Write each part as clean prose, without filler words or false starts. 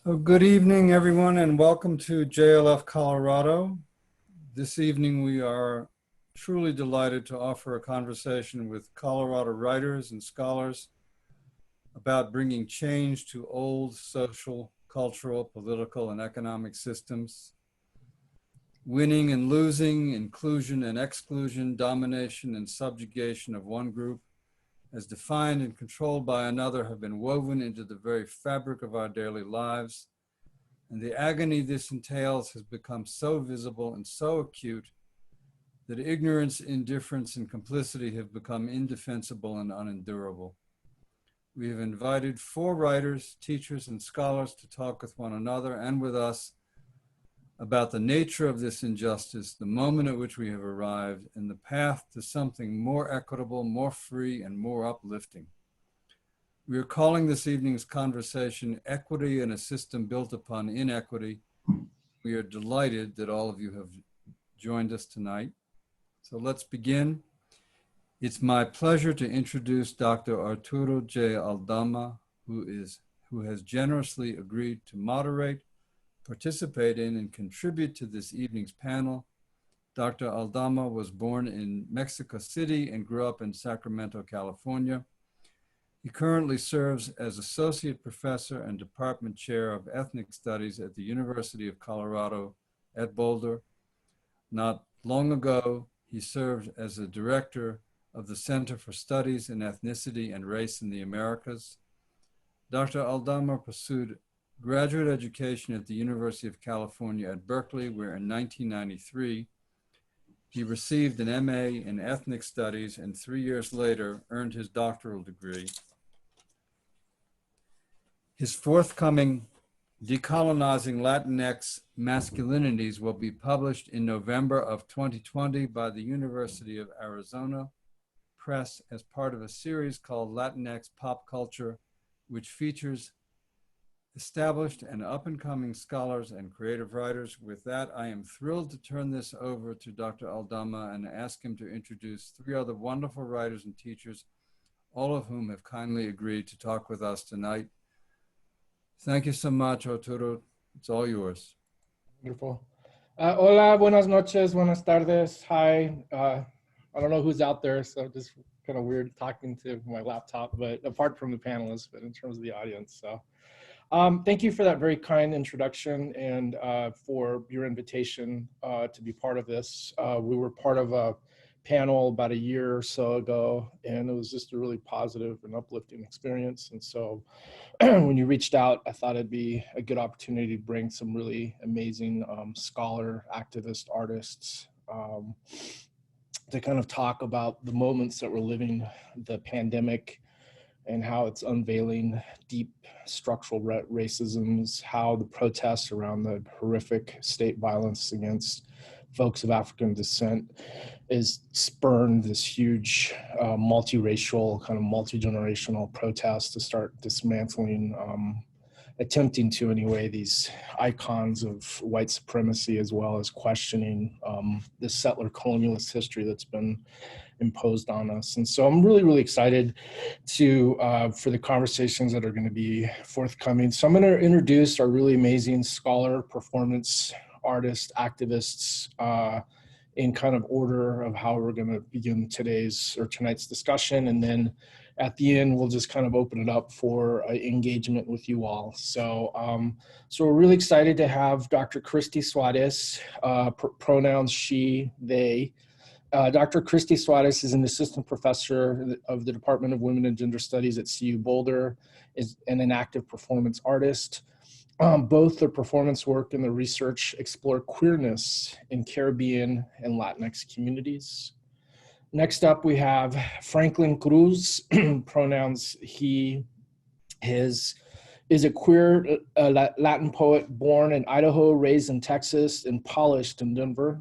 Good evening, everyone, and welcome to JLF Colorado. This evening, we are truly delighted to offer a conversation with Colorado writers and scholars about bringing change to old social, cultural, political, and economic systems, winning and losing, inclusion and exclusion, domination and subjugation of one group, as defined and controlled by another, have been woven into the very fabric of our daily lives. And the agony this entails has become so visible and so acute that ignorance, indifference, and complicity have become indefensible and unendurable. We have invited 4 writers, teachers, and scholars to talk with one another and with us about the nature of this injustice, the moment at which we have arrived, and the path to something more equitable, more free, and more uplifting. We are calling this evening's conversation Equity in a System Built Upon Inequity. We are delighted that all of you have joined us tonight. So let's begin. It's my pleasure to introduce Dr. Arturo J. Aldama, who has generously agreed to moderate, participate in, and contribute to this evening's panel. Dr. Aldama was born in Mexico City and grew up in Sacramento, California. He currently serves as Associate Professor and Department Chair of Ethnic Studies at the University of Colorado at Boulder. Not long ago, he served as the Director of the Center for Studies in Ethnicity and Race in the Americas. Dr. Aldama pursued graduate education at the University of California at Berkeley, where in 1993, he received an MA in Ethnic Studies and 3 years later earned his doctoral degree. His forthcoming Decolonizing Latinx Masculinities will be published in November of 2020 by the University of Arizona Press as part of a series called Latinx Pop Culture, which features established and up-and-coming scholars and creative writers. With that, I am thrilled to turn this over to Dr. Aldama and ask him to introduce 3 other wonderful writers and teachers, all of whom have kindly agreed to talk with us tonight. Thank you so much, Arturo. It's all yours. Wonderful. Hola, buenas noches, buenas tardes. Hi. I don't know who's out there, so just kind of weird talking to my laptop, but apart from the panelists, but in terms of the audience. So thank you for that very kind introduction and for your invitation to be part of this. We were part of a panel about a year or so ago, and it was just a really positive and uplifting experience. And so when you reached out, I thought it'd be a good opportunity to bring some really amazing scholar, activist, artists to kind of talk about the moments that we're living, the pandemic, and how it's unveiling deep structural racisms, how the protests around the horrific state violence against folks of African descent is spurned this huge multiracial, kind of multi-generational protest to start dismantling, attempting to anyway, these icons of white supremacy, as well as questioning this settler colonialist history that's been imposed on us. And so I'm really, really excited to for the conversations that are going to be forthcoming. So I'm going to introduce our really amazing scholar, performance artists, activists in kind of order of how we're going to begin tonight's discussion. And then at the end, we'll just kind of open it up for engagement with you all. So, so we're really excited to have Dr. Kristie Soares, pronouns she, they. Dr. Kristie Soares is an assistant professor of the Department of Women and Gender Studies at CU Boulder and an active performance artist. Both their performance work and their research explore queerness in Caribbean and Latinx communities. Next up, we have Franklin Cruz, pronouns he, his, is a queer Latin poet born in Idaho, raised in Texas, and polished in Denver.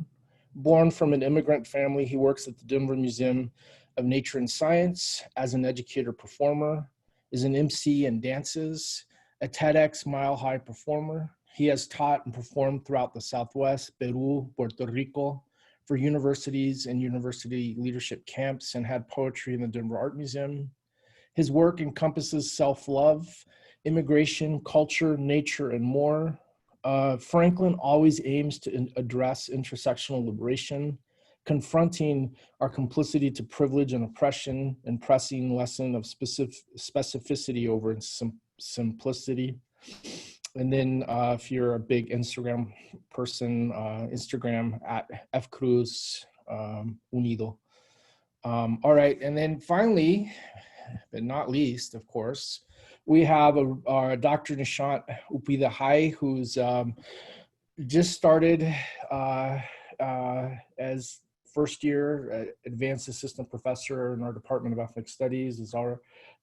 Born from an immigrant family, he works at the Denver Museum of Nature and Science as an educator performer, is an MC and dances, a TEDx Mile High performer. He has taught and performed throughout the Southwest, Peru, Puerto Rico, for universities and university leadership camps, and had poetry in the Denver Art Museum. His work encompasses self-love immigration, culture, nature, and more. Franklin always aims to address intersectional liberation, confronting our complicity to privilege and oppression, and pressing lesson of specificity over simplicity. And then if you're a big Instagram person, Instagram at Cruz Unido. All right, and then finally, but not least, of course, we have our Dr. Nishant Upadhyay, who's just started as first year advanced assistant professor in our Department of Ethnic Studies.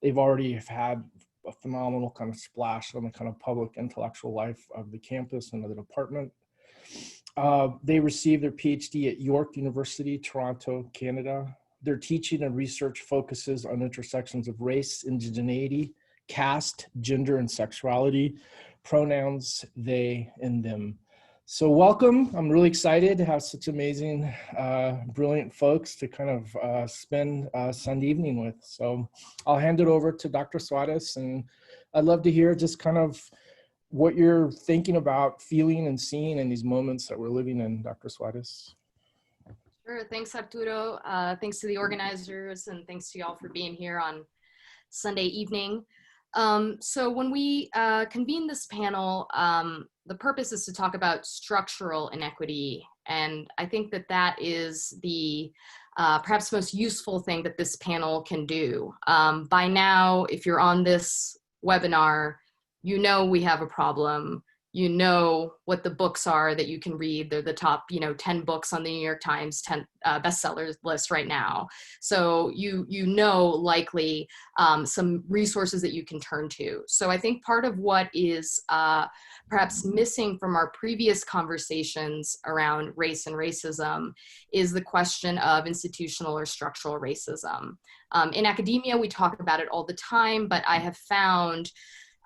They've already had a phenomenal kind of splash on the kind of public intellectual life of the campus and of the department. They received their Ph.D. at York University, Toronto, Canada. Their teaching and research focuses on intersections of race, indigeneity, caste, gender, and sexuality, pronouns they and them. So welcome. I'm really excited to have such amazing, brilliant folks to kind of spend Sunday evening with. So I'll hand it over to Dr. Soares, and I'd love to hear just kind of what you're thinking about, feeling, and seeing in these moments that we're living in, Dr. Soares. Sure. Thanks, Arturo. Thanks to the organizers, and thanks to y'all for being here on Sunday evening. So when we convene this panel, the purpose is to talk about structural inequity. And I think that that is the perhaps most useful thing that this panel can do. By now, if you're on this webinar, you know we have a problem. You know what the books are that you can read. They're the top, 10 books on the New York Times 10 bestsellers list right now. So you know likely some resources that you can turn to. So I think part of what is perhaps missing from our previous conversations around race and racism is the question of institutional or structural racism. In academia, we talk about it all the time, but I have found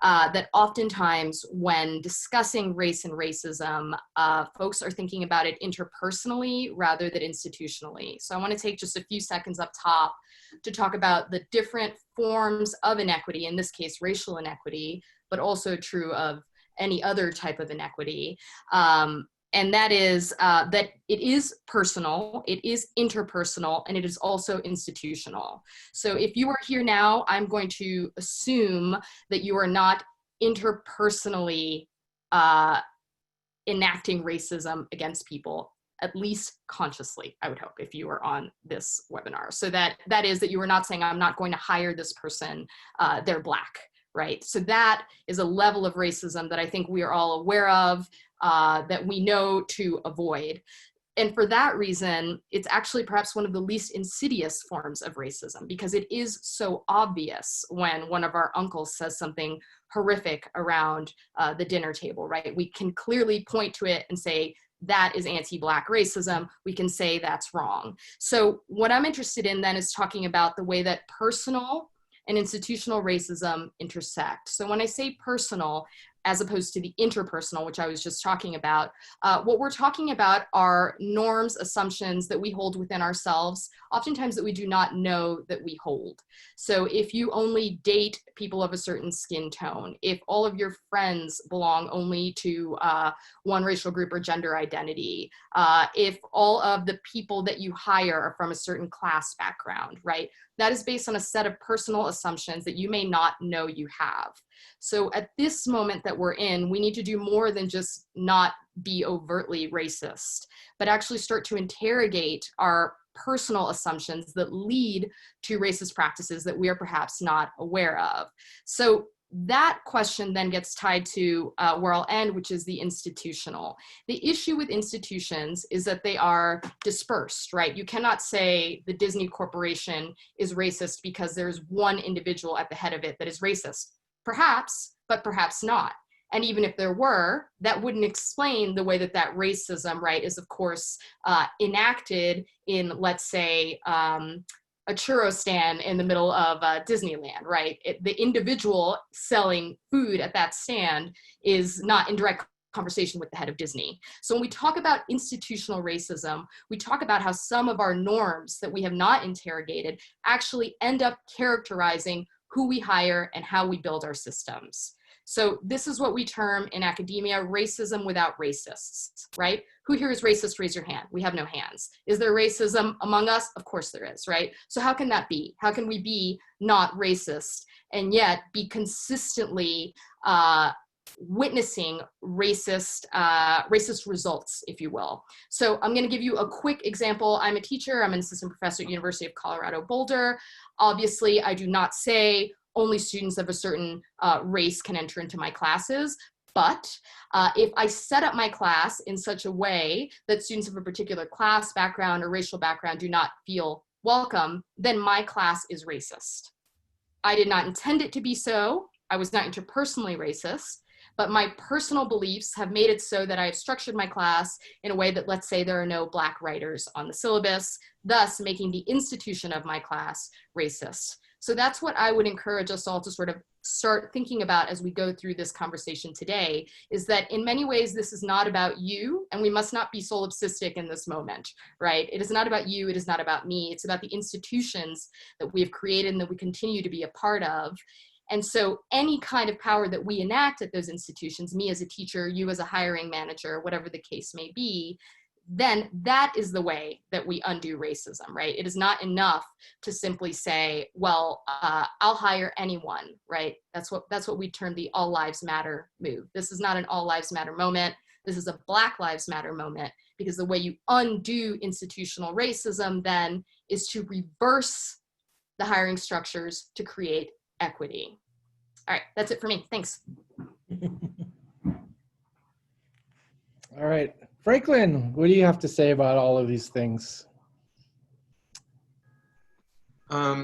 that oftentimes when discussing race and racism, folks are thinking about it interpersonally rather than institutionally. So I want to take just a few seconds up top to talk about the different forms of inequity, in this case, racial inequity, but also true of any other type of inequity. And that is that it is personal, it is interpersonal, and it is also institutional. So if you are here now, I'm going to assume that you are not interpersonally enacting racism against people, at least consciously, I would hope, if you are on this webinar. So that is that you are not saying, I'm not going to hire this person, they're Black, right? So that is a level of racism that I think we are all aware of, that we know to avoid. And for that reason, it's actually perhaps one of the least insidious forms of racism, because it is so obvious when one of our uncles says something horrific around the dinner table, right? We can clearly point to it and say, that is anti-Black racism. We can say that's wrong. So what I'm interested in then is talking about the way that personal and institutional racism intersect. So when I say personal, as opposed to the interpersonal, which I was just talking about, what we're talking about are norms, assumptions that we hold within ourselves, oftentimes that we do not know that we hold. So if you only date people of a certain skin tone, if all of your friends belong only to one racial group or gender identity, if all of the people that you hire are from a certain class background, right? That is based on a set of personal assumptions that you may not know you have. So at this moment that we're in, we need to do more than just not be overtly racist, but actually start to interrogate our personal assumptions that lead to racist practices that we are perhaps not aware of. So that question then gets tied to where I'll end, which is the institutional. The issue with institutions is that they are dispersed, right? You cannot say the Disney Corporation is racist because there's one individual at the head of it that is racist. Perhaps, but perhaps not. And even if there were, that wouldn't explain the way that that racism, right, is of course enacted in, let's say, a churro stand in the middle of Disneyland, right? The individual selling food at that stand is not in direct conversation with the head of Disney. So when we talk about institutional racism, we talk about how some of our norms that we have not interrogated actually end up characterizing who we hire and how we build our systems. So this is what we term in academia racism without racists, right? Who here is racist? Raise your hand. We have no hands. Is there racism among us? Of course there is, right? So how can that be? How can we be not racist and yet be consistently witnessing racist results, if you will? So I'm going to give you a quick example. I'm a teacher. I'm an assistant professor at University of Colorado Boulder. Obviously, I do not say only students of a certain race can enter into my classes. But if I set up my class in such a way that students of a particular class background or racial background do not feel welcome, then my class is racist. I did not intend it to be so. I was not interpersonally racist, but my personal beliefs have made it so that I have structured my class in a way that, let's say, there are no Black writers on the syllabus, thus making the institution of my class racist. So that's what I would encourage us all to sort of start thinking about as we go through this conversation today, is that in many ways, this is not about you, and we must not be solipsistic in this moment, right? It is not about you, it is not about me, it's about the institutions that we have created and that we continue to be a part of. And so any kind of power that we enact at those institutions, me as a teacher, you as a hiring manager, whatever the case may be, then that is the way that we undo racism, right? It is not enough to simply say, well, I'll hire anyone, right? That's what we term the all lives matter move. This is not an all lives matter moment. This is a Black Lives Matter moment, because the way you undo institutional racism then is to reverse the hiring structures to create equity. All right, that's it for me. Thanks. All right, Franklin, what do you have to say about all of these things?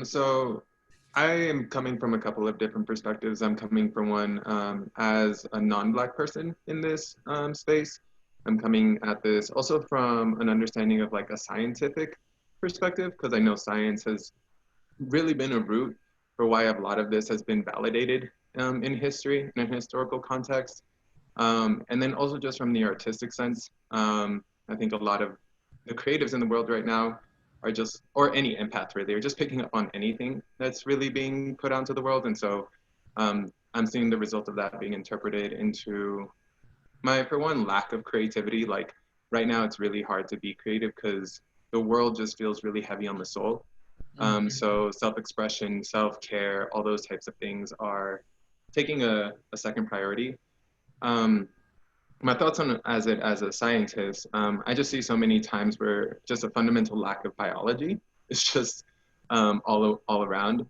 So I am coming from a couple of different perspectives. I'm coming from one as a non-Black person in this space. I'm coming at this also from an understanding of like a scientific perspective, because I know science has really been a root for why a lot of this has been validated in history, in a historical context. And then also just from the artistic sense, I think a lot of the creatives in the world right now are just, or any empath really, are just picking up on anything that's really being put out into the world. And so I'm seeing the result of that being interpreted into my, for one, lack of creativity. Like right now, it's really hard to be creative because the world just feels really heavy on the soul. So self-expression, self-care, all those types of things are taking a second priority. My thoughts on as a scientist, I just see so many times where just a fundamental lack of biology is just all around.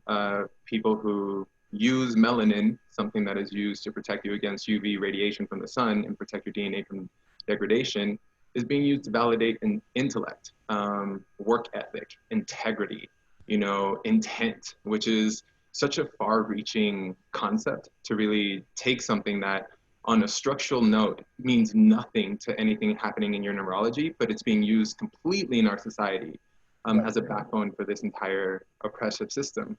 People who use melanin, something that is used to protect you against UV radiation from the sun and protect your DNA from degradation, is being used to validate an intellect, work ethic, integrity, intent, which is such a far-reaching concept to really take something that on a structural note means nothing to anything happening in your neurology, but it's being used completely in our society as a backbone for this entire oppressive system.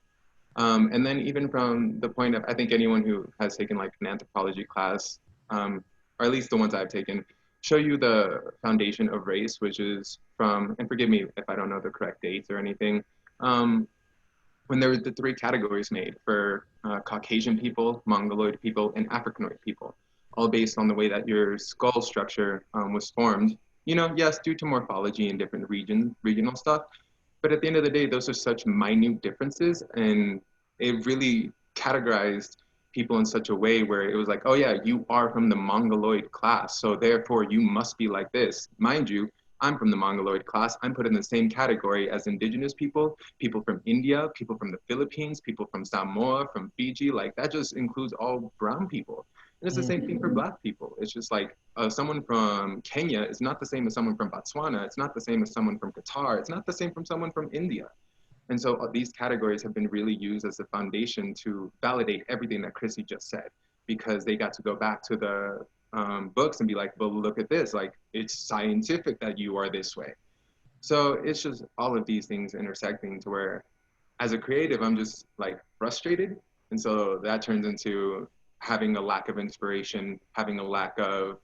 And then even from the point of, I think anyone who has taken like an anthropology class, or at least the ones I've taken, show you the foundation of race, which is from, and forgive me if I don't know the correct dates or anything, when there were the three categories made for Caucasian people, Mongoloid people, and Africanoid people, all based on the way that your skull structure was formed. Yes, due to morphology and different regional stuff, but at the end of the day, those are such minute differences, and it really categorized people in such a way where it was like, oh yeah, you are from the Mongoloid class, so therefore you must be like this. Mind you, I'm from the Mongoloid class. I'm put in the same category as indigenous people, people from India, people from the Philippines, people from Samoa, from Fiji. Like that just includes all brown people. And it's the same thing for Black people. It's just like someone from Kenya is not the same as someone from Botswana. It's not the same as someone from Qatar. It's not the same from someone from India. And so these categories have been really used as a foundation to validate everything that Kristie just said, because they got to go back to the books and be like, well, look at this, like it's scientific that you are this way. So it's just all of these things intersecting to where as a creative, I'm just like frustrated. And so that turns into having a lack of inspiration, having a lack of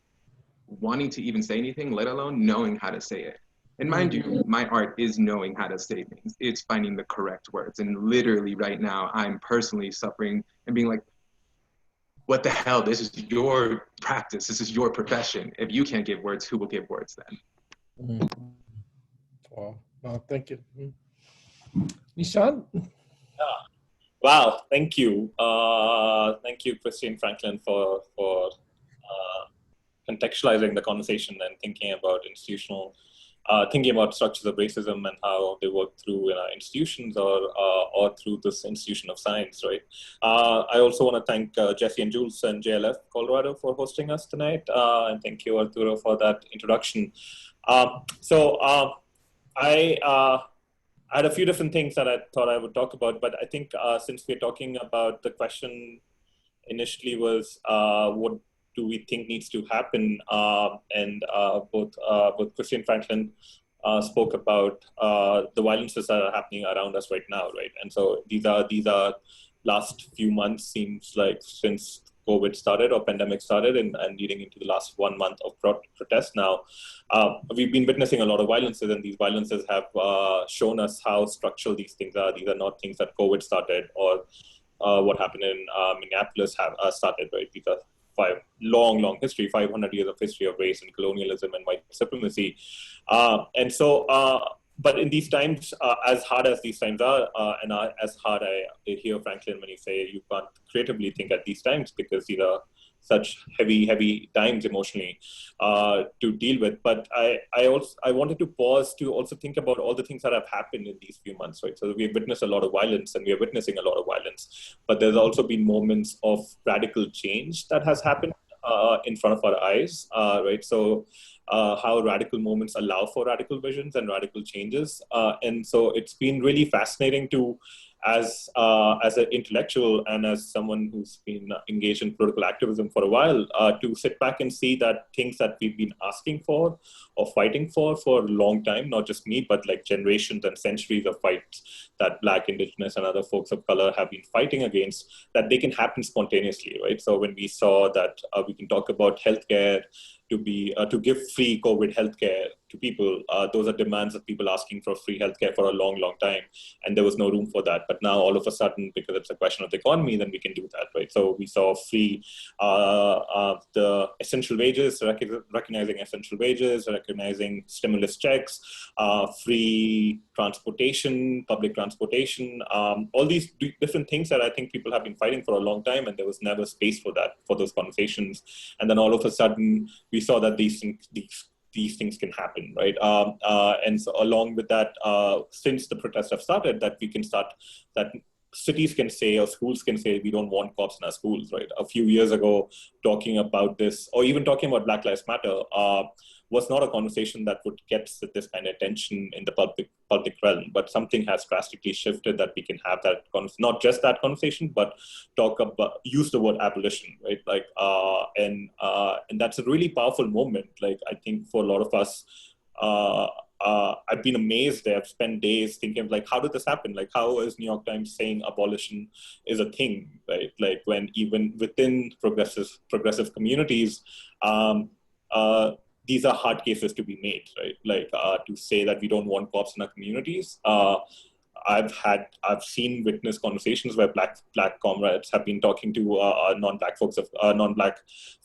wanting to even say anything, let alone knowing how to say it. And mind you, my art is knowing how to say things. It's finding the correct words. And literally right now, I'm personally suffering and being like, what the hell? This is your practice. This is your profession. If you can't give words, who will give words then? Wow. Well, thank you. Nishant? Wow, thank you. Thank you, Kristie and Franklin, for contextualizing the conversation and thinking about thinking about structures of racism and how they work through institutions or through this institution of science, right? I also want to thank Jesse and Jules and JLF Colorado for hosting us tonight. And thank you, Arturo, for that introduction. I had a few different things that I thought I would talk about, but I think since we're talking about the question initially was what do we think needs to happen, and both Kristie and Franklin spoke about the violences that are happening around us right now, right? And so these are last few months seems like since COVID started or pandemic started and leading into the last 1 month of protest now, we've been witnessing a lot of violences, and these violences have shown us how structural these things are. These are not things that COVID started or what happened in Minneapolis have started, right? These are long history, 500 years of history of race and colonialism and white supremacy. But in these times, as hard as these times are, and as hard I hear Franklin when you say you can't creatively think at these times because these are such heavy times emotionally to deal with. But I wanted to pause to also think about all the things that have happened in these few months, right? So we've witnessed a lot of violence, and we are witnessing a lot of violence, but there's also been moments of radical change that has happened in front of our eyes, right? So how radical moments allow for radical visions and radical changes. And so it's been really fascinating to, as an intellectual and as someone who's been engaged in political activism for a while, to sit back and see that things that we've been asking for or fighting for a long time, not just me, but like generations and centuries of fights that Black, Indigenous, and other folks of color have been fighting against, that they can happen spontaneously, right? So when we saw that we can talk about healthcare, to give free COVID healthcare to people, those are demands of people asking for free healthcare for a long time, and there was no room for that. But now all of a sudden, because it's a question of the economy, then we can do that, right? So we saw free the essential wages, recognizing essential wages, recognizing stimulus checks, free transportation, public transportation, all these different things that I think people have been fighting for a long time, and there was never space for that, for those conversations. And then all of a sudden, we saw that these things can happen, right? And so along with that, since the protests have started, that we can start, that cities can say or schools can say, we don't want cops in our schools, right? A few years ago, talking about this, or even talking about Black Lives Matter, was not a conversation that would get this kind of attention in the public realm. But something has drastically shifted that we can have that, not just that conversation, but use the word abolition, right? Like, and that's a really powerful moment. Like, I think for a lot of us, I've been amazed. I've spent days thinking of like, how did this happen? Like, how is New York Times saying abolition is a thing, right? Like, when even within progressive communities, these are hard cases to be made, right? Like, to say that we don't want cops in our communities. I've seen witness conversations where black comrades have been talking to non-black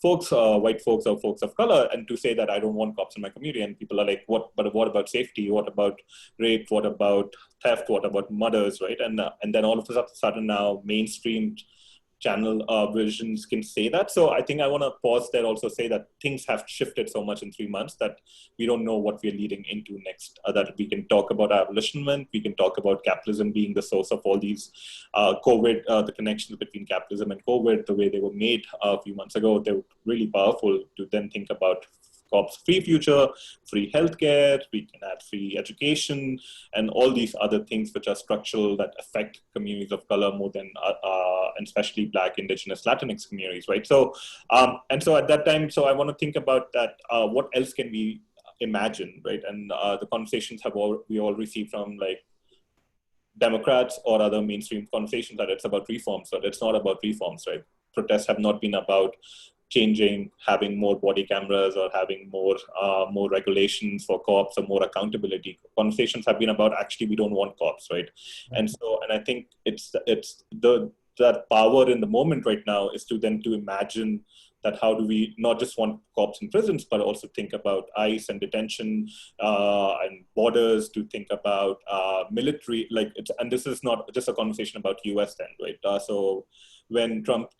folks, white folks or folks of color, and to say that I don't want cops in my community, and people are like, what? But what about safety? What about rape? What about theft? What about murders? Right? And then all of a sudden now mainstream channel visions can say that. So I think I want to pause there, also say that things have shifted so much in 3 months that we don't know what we're leading into next, that we can talk about abolitionment, we can talk about capitalism being the source of all these COVID, the connections between capitalism and COVID, the way they were made a few months ago. They were really powerful to then think about cops' free future, free healthcare, we can add free education, and all these other things which are structural that affect communities of color more than, and especially Black, Indigenous, Latinx communities, right? So, and so at that time, so I want to think about that, what else can we imagine, right? And the conversations we all received from like Democrats or other mainstream conversations that it's about reforms, but it's not about reforms, right? Protests have not been about changing, having more body cameras or having more regulations for cops or more accountability. Conversations have been about actually we don't want cops, right? And so, and I think it's the that power in the moment right now is to imagine that how do we not just want cops in prisons, but also think about ICE and detention and borders, to think about military, and this is not just a conversation about US then, right? So when Trump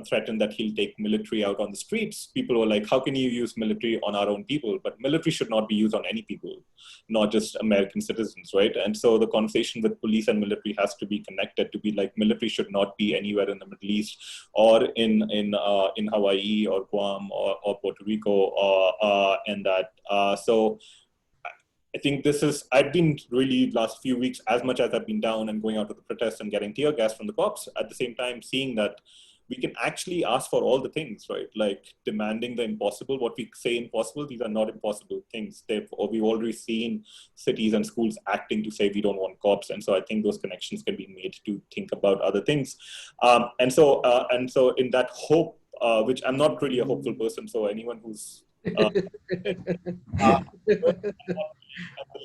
threatened that he'll take military out on the streets, people were like, how can you use military on our own people? But military should not be used on any people, not just American citizens, right? And so the conversation with police and military has to be connected, to be like, military should not be anywhere in the Middle East or in Hawaii or Guam or Puerto Rico, and that. So I think I've been really last few weeks, as much as I've been down and going out to the protests and getting tear gas from the cops, at the same time seeing that we can actually ask for all the things, right? Like demanding the impossible, what we say impossible, these are not impossible things. We've already seen cities and schools acting to say we don't want cops. And so I think those connections can be made to think about other things. And so in that hope, which I'm not really a hopeful person, so anyone who's I'm the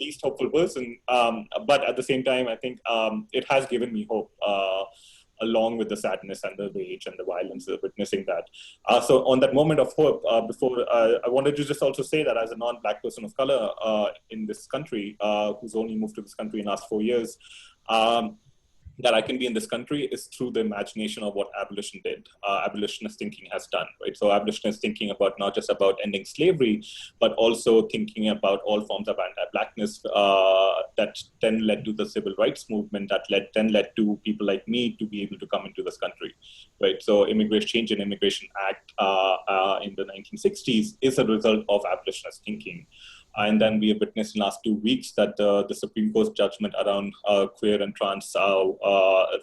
least hopeful person, but at the same time, I think it has given me hope, along with the sadness and the rage and the violence of witnessing that. So on that moment of hope, I wanted to just also say that as a non-Black person of color in this country, who's only moved to this country in the last 4 years, that I can be in this country is through the imagination of what abolition did, abolitionist thinking has done, right? So abolitionist thinking about not just about ending slavery, but also thinking about all forms of anti-Blackness that then led to the civil rights movement, that then led to people like me to be able to come into this country, right? So Change in Immigration Act in the 1960s is a result of abolitionist thinking. And then we have witnessed in the last 2 weeks that the Supreme Court's judgment around queer and trans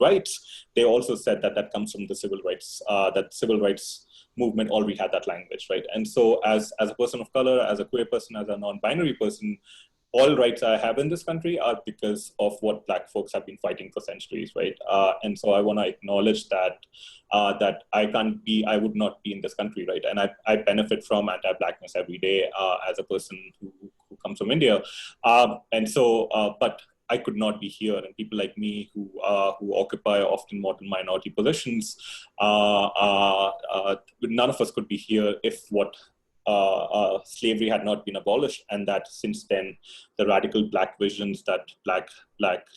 rights, they also said that comes from the civil rights, that civil rights movement already had that language, right? And so as a person of color, as a queer person, as a non-binary person, all rights I have in this country are because of what Black folks have been fighting for centuries, right? And so I want to acknowledge that I would not be in this country, right? And I benefit from anti-Blackness every day as a person who comes from India. But I could not be here, and people like me who occupy often modern minority positions, none of us could be here if slavery had not been abolished, and that since then the radical Black visions that Black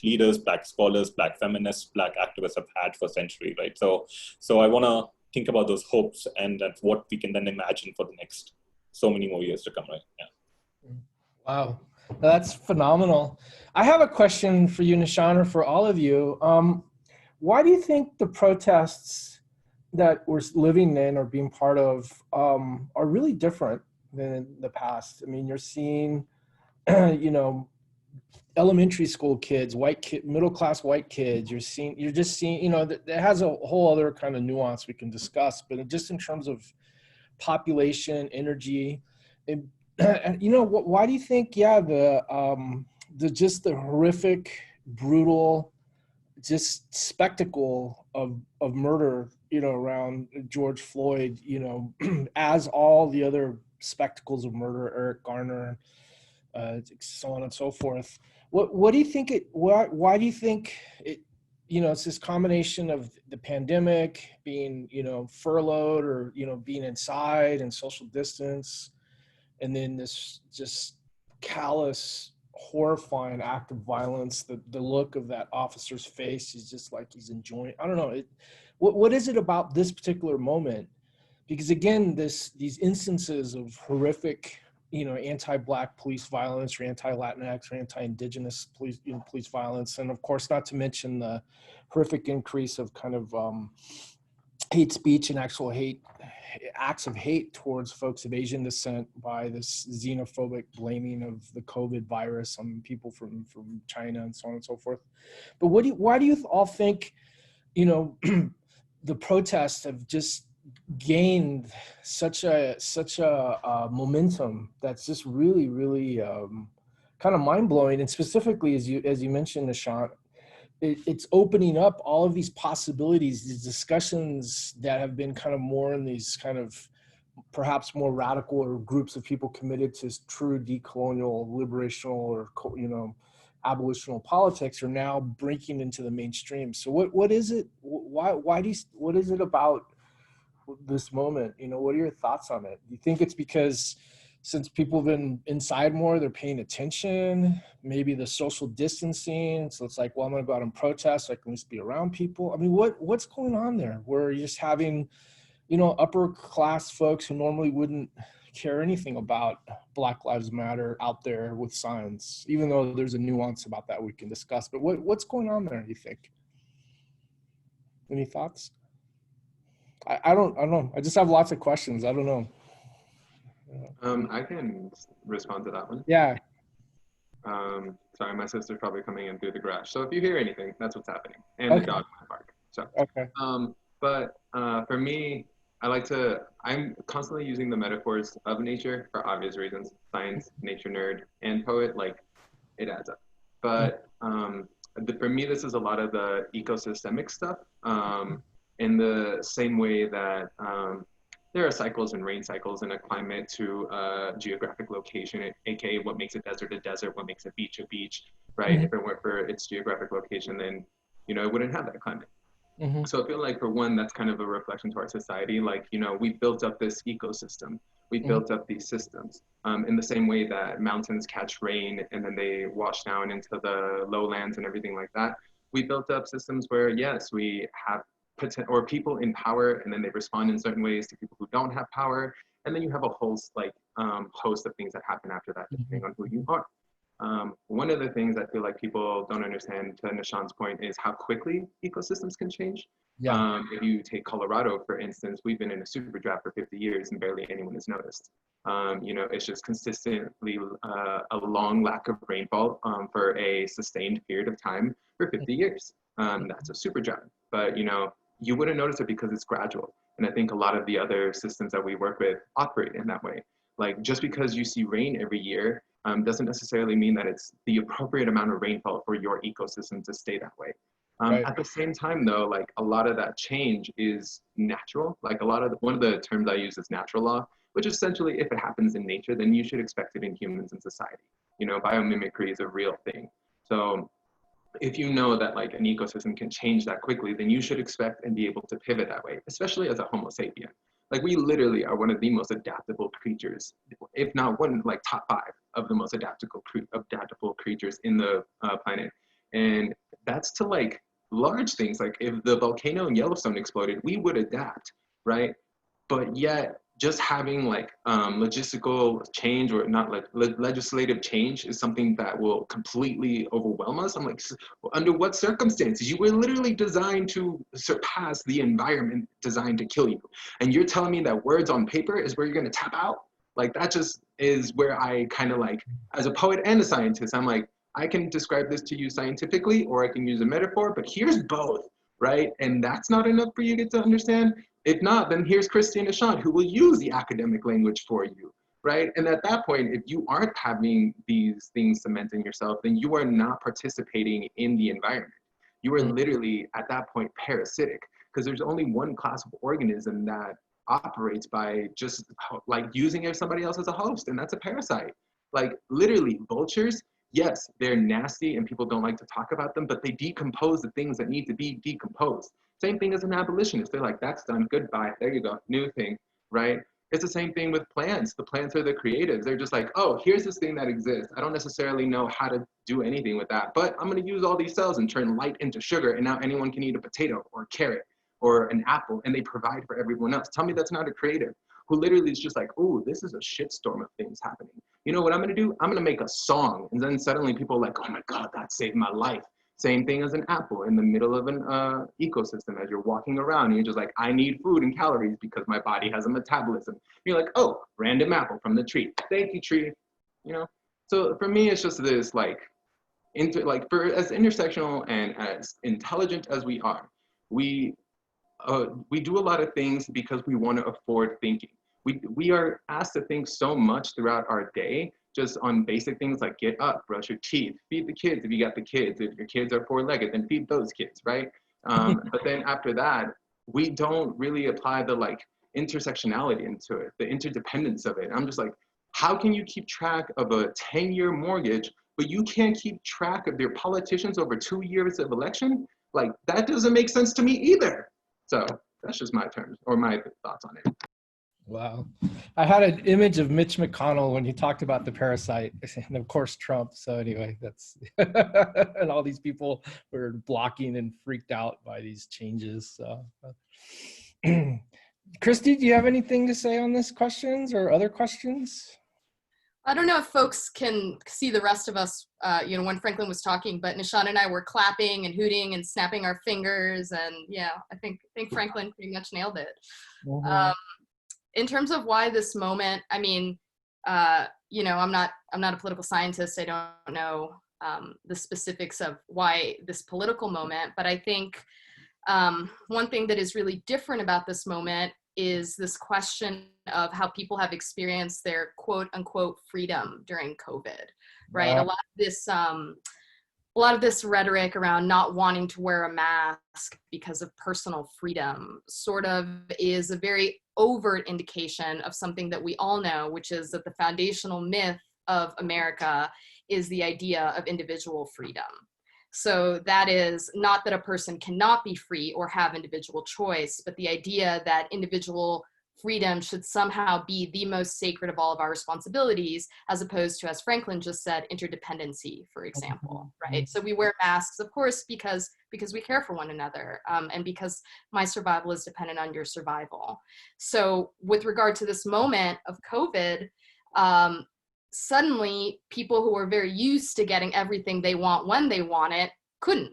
leaders, Black scholars, Black feminists, Black activists have had for centuries, right? So I want to think about those hopes and that what we can then imagine for the next so many more years to come, right? Yeah. Wow, that's phenomenal. I have a question for you, Nishant, or for all of you. Why do you think the protests that we're living in or being part of are really different than in the past? I mean, you're seeing, elementary school kids, middle-class white kids. You're just seeing, that has a whole other kind of nuance we can discuss, but just in terms of population, energy, why do you think, the horrific, brutal, just spectacle of murder, around George Floyd, as all the other spectacles of murder, Eric Garner, so on and so forth. What do you think why do you think it, it's this combination of the pandemic, being, furloughed or, being inside and social distance, and then this just callous, horrifying act of violence, the look of that officer's face, he's just like he's enjoying, I don't know, what is it about this particular moment? Because again, these instances of horrific, anti-Black police violence, or anti-Latinx or anti-Indigenous police violence, and of course, not to mention the horrific increase of kind of hate speech and actual acts of hate towards folks of Asian descent by this xenophobic blaming of the COVID virus on people from China and so on and so forth. But why do you all think, the protests have just gained such a momentum that's just really, really kind of mind-blowing? And specifically, as you mentioned, Nishant, it's opening up all of these possibilities, these discussions that have been kind of more in these kind of perhaps more radical or groups of people committed to true decolonial, liberational, or abolitional politics are now breaking into the mainstream. So what is it? What is it about this moment? You know, what are your thoughts on it? Do you think it's because since people have been inside more, they're paying attention, maybe the social distancing? So it's like, well, I'm going to go out and protest so I can at least be around people. I mean, what's going on there where you're just having, you know, upper class folks who normally wouldn't care anything about Black Lives Matter out there with signs, even though there's a nuance about that we can discuss. But what's going on there, you think? Any thoughts? I don't know. I just have lots of questions. I don't know. I can respond to that one. Yeah. Sorry, my sister's probably coming in through the garage. So if you hear anything, that's what's happening. And Okay. the dog might bark. So, Okay. for me, I'm constantly using the metaphors of nature for obvious reasons. Science, nature nerd, and poet, like, it adds up. But for me, this is a lot of the ecosystemic stuff, in the same way that there are cycles and rain cycles in a climate to a geographic location, aka what makes a desert, what makes a beach, right? Mm-hmm. If it weren't for its geographic location, then, you know, it wouldn't have that climate. Mm-hmm. So I feel like, for one, that's kind of a reflection to our society. Like, you know, we built up this ecosystem. We built up these systems in the same way that mountains catch rain and then they wash down into the lowlands and everything like that. We built up systems where, yes, we have or people in power, and then they respond in certain ways to people who don't have power. And then you have a whole host of things that happen after that, depending on who you are. One of the things I feel like people don't understand, to Nishant's point, is how quickly ecosystems can change. Yeah. If you take Colorado, for instance, we've been in a super drought for 50 years and barely anyone has noticed. You know, it's just consistently a long lack of rainfall for a sustained period of time for 50 years. That's a super drought. But, you know, you wouldn't notice it because it's gradual. And I think a lot of the other systems that we work with operate in that way. Like, just because you see rain every year doesn't necessarily mean that it's the appropriate amount of rainfall for your ecosystem to stay that way. Right. At the same time, though, like, a lot of that change is natural. Like, one of the terms I use is natural law, which essentially, if it happens in nature, then you should expect it in humans and society. You know, biomimicry is a real thing. So if you know that, like, an ecosystem can change that quickly, then you should expect and be able to pivot that way, especially as a Homo sapien. Like, we literally are one of the most adaptable creatures, if not one, like, top 5 of the most adaptable creatures in the planet. And that's to, like, large things. Like, if the volcano in Yellowstone exploded, we would adapt, right? But yet, just having, like, logistical change, or not, like, legislative change, is something that will completely overwhelm us. I'm like, under what circumstances? You were literally designed to surpass the environment designed to kill you. And you're telling me that words on paper is where you're gonna tap out? Like, that just is where I kind of, like, as a poet and a scientist, I'm like, I can describe this to you scientifically, or I can use a metaphor, but here's both, right? And that's not enough for you to get to understand. If not, then here's Kristie and Nishant, who will use the academic language for you, right? And at that point, if you aren't having these things cementing yourself, then you are not participating in the environment. You are literally, at that point, parasitic, because there's only one class of organism that operates by just, like, using somebody else as a host, and that's a parasite. Like, literally, vultures, yes, they're nasty and people don't like to talk about them, but they decompose the things that need to be decomposed. Same thing as an abolitionist. They're like, that's done, goodbye, there you go, new thing, right? It's the same thing with plants. The plants are the creatives. They're just like, oh, here's this thing that exists. I don't necessarily know how to do anything with that, but I'm gonna use all these cells and turn light into sugar, and now anyone can eat a potato or a carrot or an apple, and they provide for everyone else. Tell me that's not a creative who literally is just like, oh, this is a shitstorm of things happening. You know what I'm gonna do? I'm gonna make a song. And then suddenly people are like, oh my God, that saved my life. Same thing as an apple in the middle of an ecosystem as you're walking around, and you're just like, I need food and calories because my body has a metabolism. You're like, oh, random apple from the tree. Thank you, tree. You know? So for me, it's just this, like, for as intersectional and as intelligent as we are, we do a lot of things because we want to afford thinking. We are asked to think so much throughout our day, just on basic things like get up, brush your teeth, feed the kids if you got the kids. If your kids are 4-legged, then feed those kids, right? But then after that, we don't really apply the, like, intersectionality into it, the interdependence of it. I'm just like, how can you keep track of a 10-year mortgage but you can't keep track of your politicians over 2 years of election. Like, that doesn't make sense to me either. So that's just my terms or my thoughts on it. Wow. I had an image of Mitch McConnell when he talked about the parasite, and of course Trump. So anyway, that's, and all these people were blocking and freaked out by these changes. So, Kristie, do you have anything to say on this questions or other questions? I don't know if folks can see the rest of us, when Franklin was talking, but Nishant and I were clapping and hooting and snapping our fingers. And yeah, I think Franklin pretty much nailed it. Mm-hmm. In terms of why this moment, I mean, I'm not a political scientist. I don't know the specifics of why this political moment, but I think one thing that is really different about this moment is this question of how people have experienced their quote unquote freedom during COVID, right? Wow. A lot of this rhetoric around not wanting to wear a mask because of personal freedom sort of is a very overt indication of something that we all know, which is that the foundational myth of America is the idea of individual freedom. So that is not that a person cannot be free or have individual choice, but the idea that individual freedom should somehow be the most sacred of all of our responsibilities, as opposed to, as Franklin just said, interdependency, for example, right? So we wear masks, of course, because we care for one another, and because my survival is dependent on your survival. So with regard to this moment of COVID, suddenly people who were very used to getting everything they want when they want it couldn't.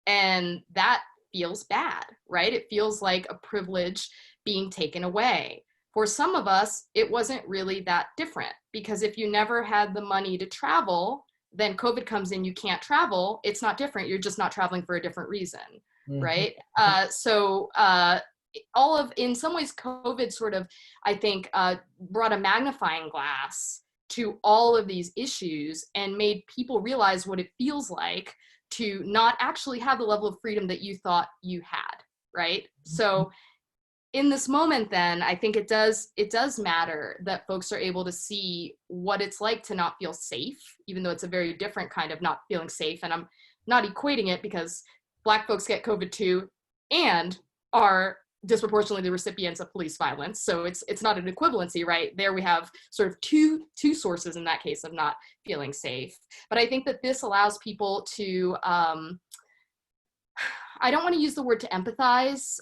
And that feels bad, right? It feels like a privilege being taken away. For some of us, it wasn't really that different, because if you never had the money to travel, then COVID comes in, you can't travel. It's not different. You're just not traveling for a different reason, right? In some ways, COVID sort of, I think, brought a magnifying glass to all of these issues and made people realize what it feels like to not actually have the level of freedom that you thought you had, right? So in this moment, then, I think it does matter that folks are able to see what it's like to not feel safe, even though it's a very different kind of not feeling safe. And I'm not equating it, because Black folks get COVID too and are disproportionately the recipients of police violence. So it's not an equivalency, right? There we have sort of two sources in that case of not feeling safe. But I think that this allows people to, I don't want to use the word to empathize,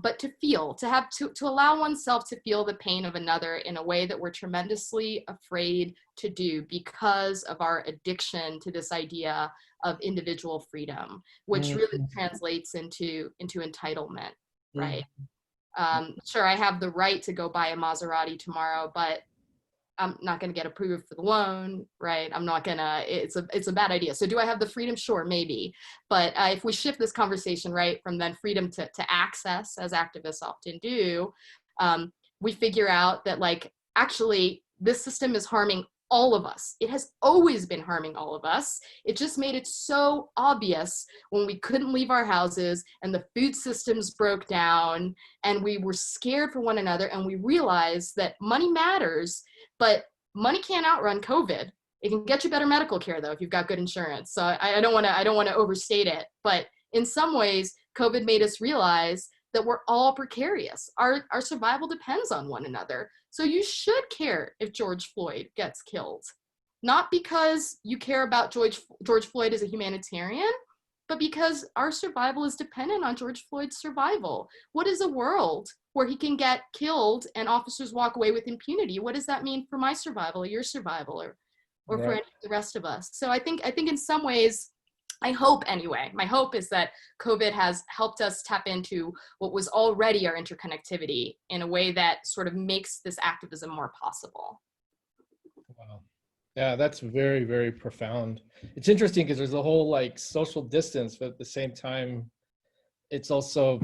but to feel, to allow oneself to feel the pain of another in a way that we're tremendously afraid to do because of our addiction to this idea of individual freedom, which really translates into entitlement, right? Sure, I have the right to go buy a Maserati tomorrow, but I'm not going to get approved for the loan, right? I'm not going to, it's a bad idea. So do I have the freedom? Sure, maybe. But if we shift this conversation, right, from then freedom to access, as activists often do, we figure out that, like, actually, this system is harming all of us. It has always been harming all of us. It just made it so obvious when we couldn't leave our houses and the food systems broke down and we were scared for one another, and we realized that money matters, but money can't outrun COVID. It can get you better medical care, though, if you've got good insurance. So I don't want to overstate it, but in some ways, COVID made us realize that we're all precarious. Our survival depends on one another. So you should care if George Floyd gets killed, not because you care about George Floyd as a humanitarian, but because our survival is dependent on George Floyd's survival. What is a world where he can get killed and officers walk away with impunity? What does that mean for my survival or your survival, or Right. for any of the rest of us? So I think in some ways, I hope anyway, my hope is that COVID has helped us tap into what was already our interconnectivity in a way that sort of makes this activism more possible. Wow. Yeah, that's very, very profound. It's interesting because there's a whole like social distance, but at the same time, it's also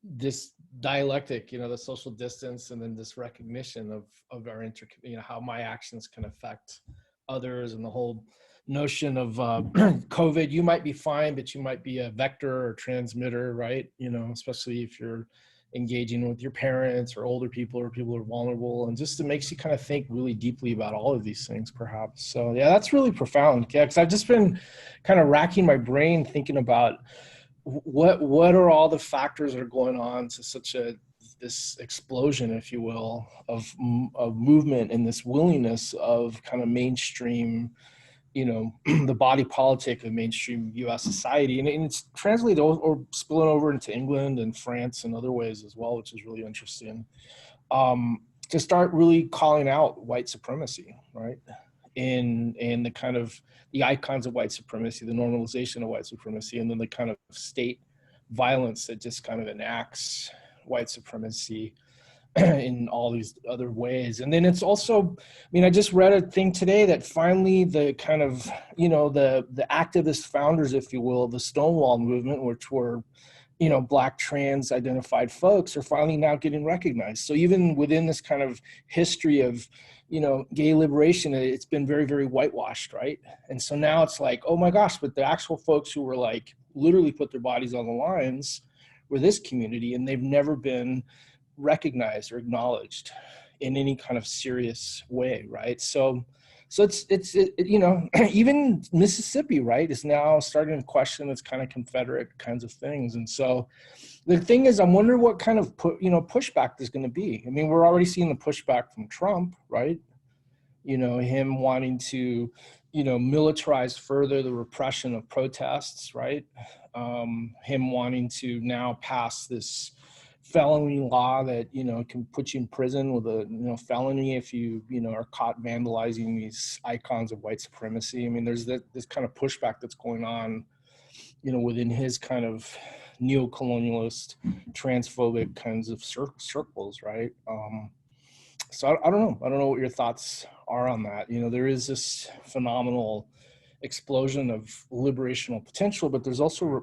this dialectic, the social distance, and then this recognition of our how my actions can affect others, and the whole notion of COVID. You might be fine, but you might be a vector or transmitter, right? Especially if you're engaging with your parents or older people or people who are vulnerable, and just it makes you kind of think really deeply about all of these things perhaps. So yeah, that's really profound. Yeah, because I've just been kind of racking my brain thinking about what are all the factors that are going on to such this explosion, if you will, of movement and this willingness of kind of mainstream, the body politic of mainstream U.S. society, and it's translated or spilling over into England and France and other ways as well, which is really interesting. To start really calling out white supremacy, right? In the kind of the icons of white supremacy, the normalization of white supremacy, and then the kind of state violence that just kind of enacts white supremacy in all these other ways. And then it's also, I just read a thing today that finally the kind of, the activist founders, if you will, of the Stonewall movement, which were, Black trans identified folks, are finally now getting recognized. So even within this kind of history of, gay liberation, it's been very, very whitewashed, right? And so now it's like, oh my gosh, but the actual folks who were like literally put their bodies on the lines were this community, and they've never been recognized or acknowledged in any kind of serious way, right? So it's even Mississippi, right, is now starting to question its kind of Confederate kinds of things. And so the thing is, I'm wondering what kind of pushback there's going to be. We're already seeing the pushback from Trump, right? Him wanting to militarize further the repression of protests, right? Him wanting to now pass this felony law that can put you in prison with a felony if you are caught vandalizing these icons of white supremacy. There's this kind of pushback that's going on within his kind of neo-colonialist transphobic kinds of circles, right? So I don't know what your thoughts are on that. There is this phenomenal explosion of liberational potential, but there's also a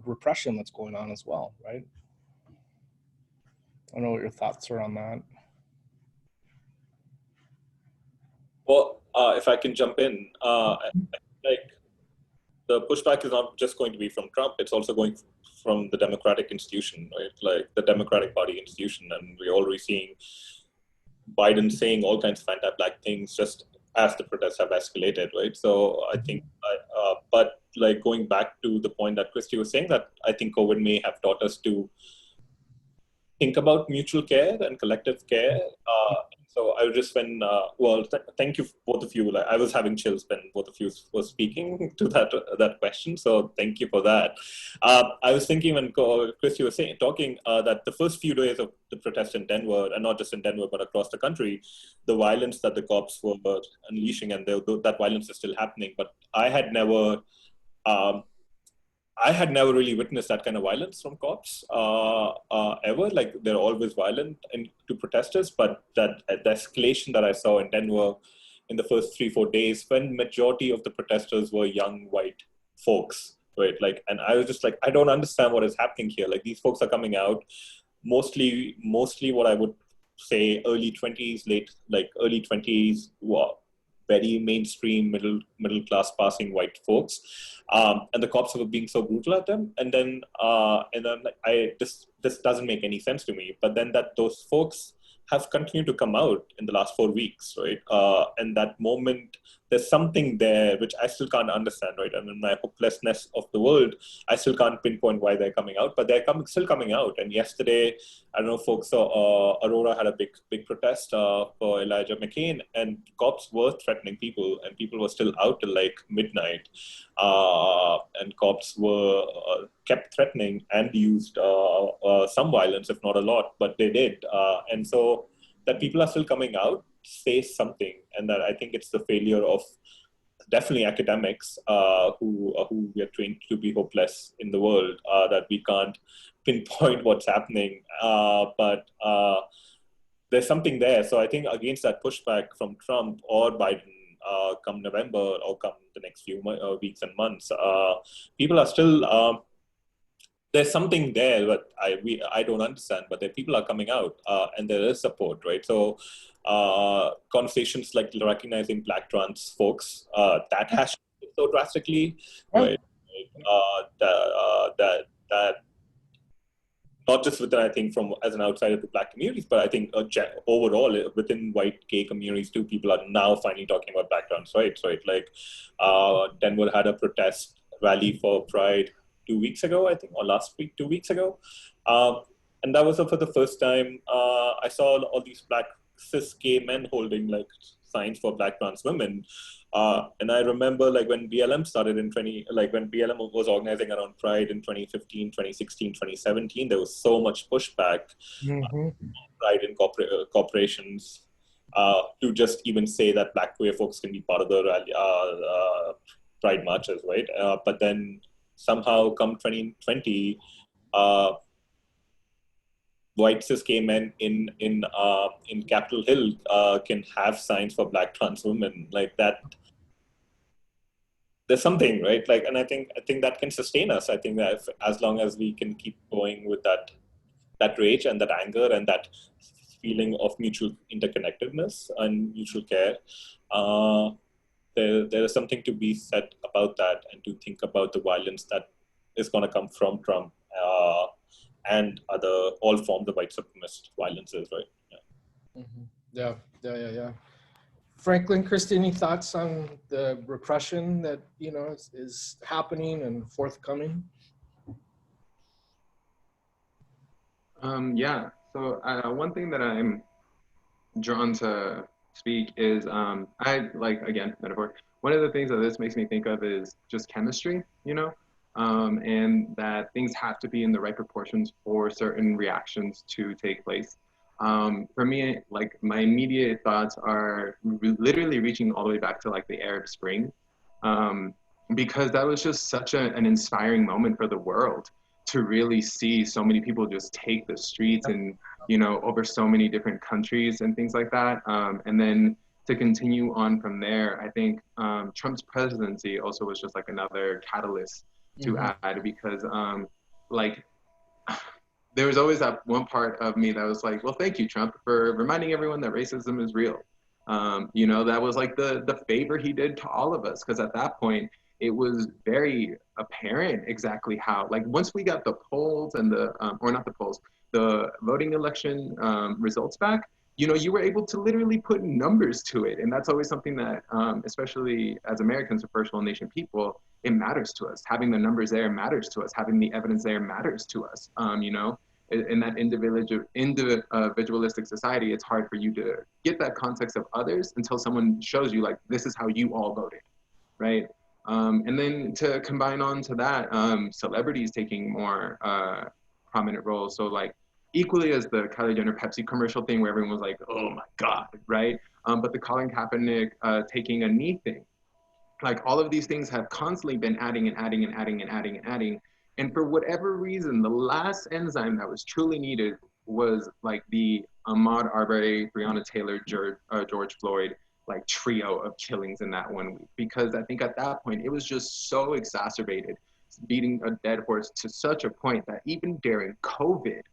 repression that's going on as well, right? I don't know what your thoughts are on that. Well, if I can jump in, like the pushback is not just going to be from Trump, it's also going from the Democratic institution, right? Like the Democratic Party institution. And we're already seeing Biden saying all kinds of anti-Black things just as the protests have escalated, right? So I think, but like going back to the point that Kristie was saying, that I think COVID may have taught us to think about mutual care and collective care. So I was just thank you both of you. Like, I was having chills when both of you were speaking to that question. So thank you for that. I was thinking when Kristie was talking that the first few days of the protest in Denver, and not just in Denver but across the country, the violence that the cops were unleashing, and that violence is still happening. But I had never really witnessed that kind of violence from cops ever. Like, they're always violent to protesters, but the escalation that I saw in Denver in the first 3-4 days, when majority of the protesters were young white folks, right? Like, and I was just like, I don't understand what is happening here. Like, these folks are coming out, mostly what I would say early 20s, early 20s, very mainstream middle class passing white folks, and the cops were being so brutal at them. And then this doesn't make any sense to me. But then that those folks have continued to come out in the last 4 weeks, right? And that moment, there's something there which I still can't understand, right? And in my hopelessness of the world, I still can't pinpoint why they're coming out, but they're still coming out. And yesterday, I don't know if folks saw, Aurora had a big protest for Elijah McCain, and cops were threatening people, and people were still out till like midnight. And cops were kept threatening and used some violence, if not a lot, but they did. And so that people are still coming out says something, and that I think it's the failure of definitely academics who we are trained to be hopeless in the world, that we can't pinpoint what's happening, but there's something there. So I think against that pushback from Trump or Biden, come November or come the next few weeks and months, people are still there's something there that I don't understand, but there people are coming out, and there is support, right? So conversations like recognizing Black trans folks, that has shifted so drastically, right? That not just within, I think, from as an outsider to Black communities, but I think overall within white gay communities too, people are now finally talking about backgrounds rights, right? Like Denver had a protest rally for Pride 2 weeks ago, I think, or last week, 2 weeks ago. And that was for the first time I saw all these Black cis gay men holding like signs for Black trans women. And I remember like when BLM started when BLM was organizing around Pride in 2015, 2016, 2017, there was so much pushback, Pride in corporations to just even say that Black queer folks can be part of the rally, Pride marches, right? But then somehow come 2020, white cis gay men in Capitol Hill can have signs for Black trans women like that. There's something, right? Like, and I think that can sustain us. I think that as long as we can keep going with that rage and that anger and that feeling of mutual interconnectedness and mutual care, there is something to be said about that, and to think about the violence that is going to come from Trump and other all forms of white supremacist violences, right? Yeah. Franklin, Kristie, any thoughts on the repression that is happening and forthcoming? Yeah. So one thing that I'm drawn to speak is I like, again, metaphor. One of the things that this makes me think of is just chemistry, and that things have to be in the right proportions for certain reactions to take place. For me, like my immediate thoughts are literally reaching all the way back to like the Arab Spring, because that was just such an inspiring moment for the world to really see so many people just take the streets and, over so many different countries and things like that. And then to continue on from there, I think Trump's presidency also was just like another catalyst to add, because like, there was always that one part of me that was like, well, thank you, Trump, for reminding everyone that racism is real. That was like the favor he did to all of us, because at that point, it was very apparent exactly how, like once we got the polls and the voting election results back, you were able to literally put numbers to it. And that's always something that, especially as Americans or First World Nation people, it matters to us. Having the numbers there matters to us. Having the evidence there matters to us. In that individualistic society, it's hard for you to get that context of others until someone shows you, like, this is how you all voted, right? And then to combine on to that, celebrities taking more prominent roles. So like, equally as the Kylie Jenner Pepsi commercial thing where everyone was like, oh my God, right? But the Colin Kaepernick taking a knee thing. Like, all of these things have constantly been adding and adding and adding and adding and adding. And for whatever reason, the last enzyme that was truly needed was like the Ahmaud Arbery, Breonna Taylor, George Floyd, like trio of killings in that 1 week. Because I think at that point, it was just so exacerbated, beating a dead horse to such a point that even during COVID,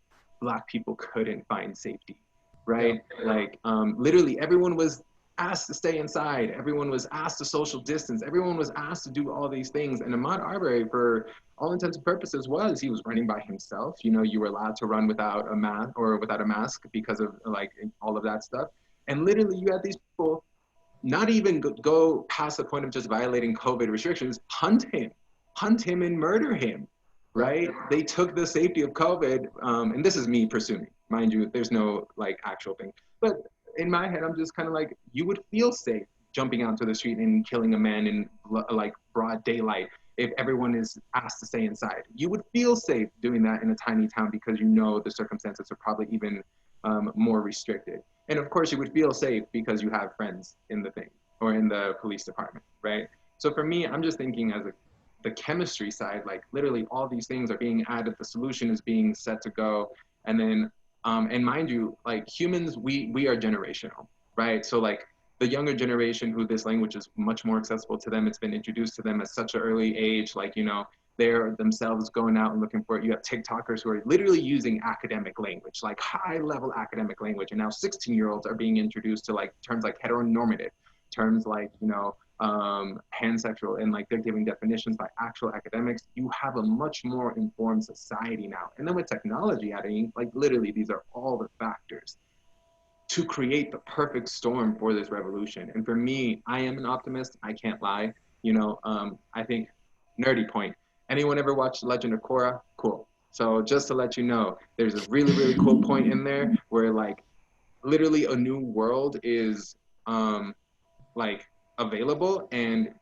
Black people couldn't find safety, right? Yeah. Like literally everyone was asked to stay inside. Everyone was asked to social distance. Everyone was asked to do all these things. And Ahmaud Arbery, for all intents and purposes, he was running by himself. You were allowed to run without a mask because of like all of that stuff. And literally you had these people not even go past the point of just violating COVID restrictions, hunt him and murder him, right? They took the safety of COVID, and this is me presuming, mind you, there's no like actual thing. But in my head, I'm just kind of like, you would feel safe jumping out to the street and killing a man in like broad daylight if everyone is asked to stay inside. You would feel safe doing that in a tiny town because the circumstances are probably even more restricted. And of course you would feel safe because you have friends in the thing or in the police department, right? So for me, I'm just thinking as the chemistry side, like literally all these things are being added, the solution is being set to go. And then, and mind you, like humans, we are generational, right? So like the younger generation who this language is much more accessible to them, it's been introduced to them at such an early age, like, they're themselves going out and looking for it. You have TikTokers who are literally using academic language, like high level academic language. And now 16-year-olds are being introduced to like terms like heteronormative, terms like, pansexual, and like they're giving definitions by actual academics, you have a much more informed society now. And then with technology adding, like literally these are all the factors to create the perfect storm for this revolution. And for me, I am an optimist, I can't lie. You know, I think, nerdy point, anyone ever watched Legend of Korra? Cool. So just to let you know, there's a really, really cool point in there where like literally a new world is like available, and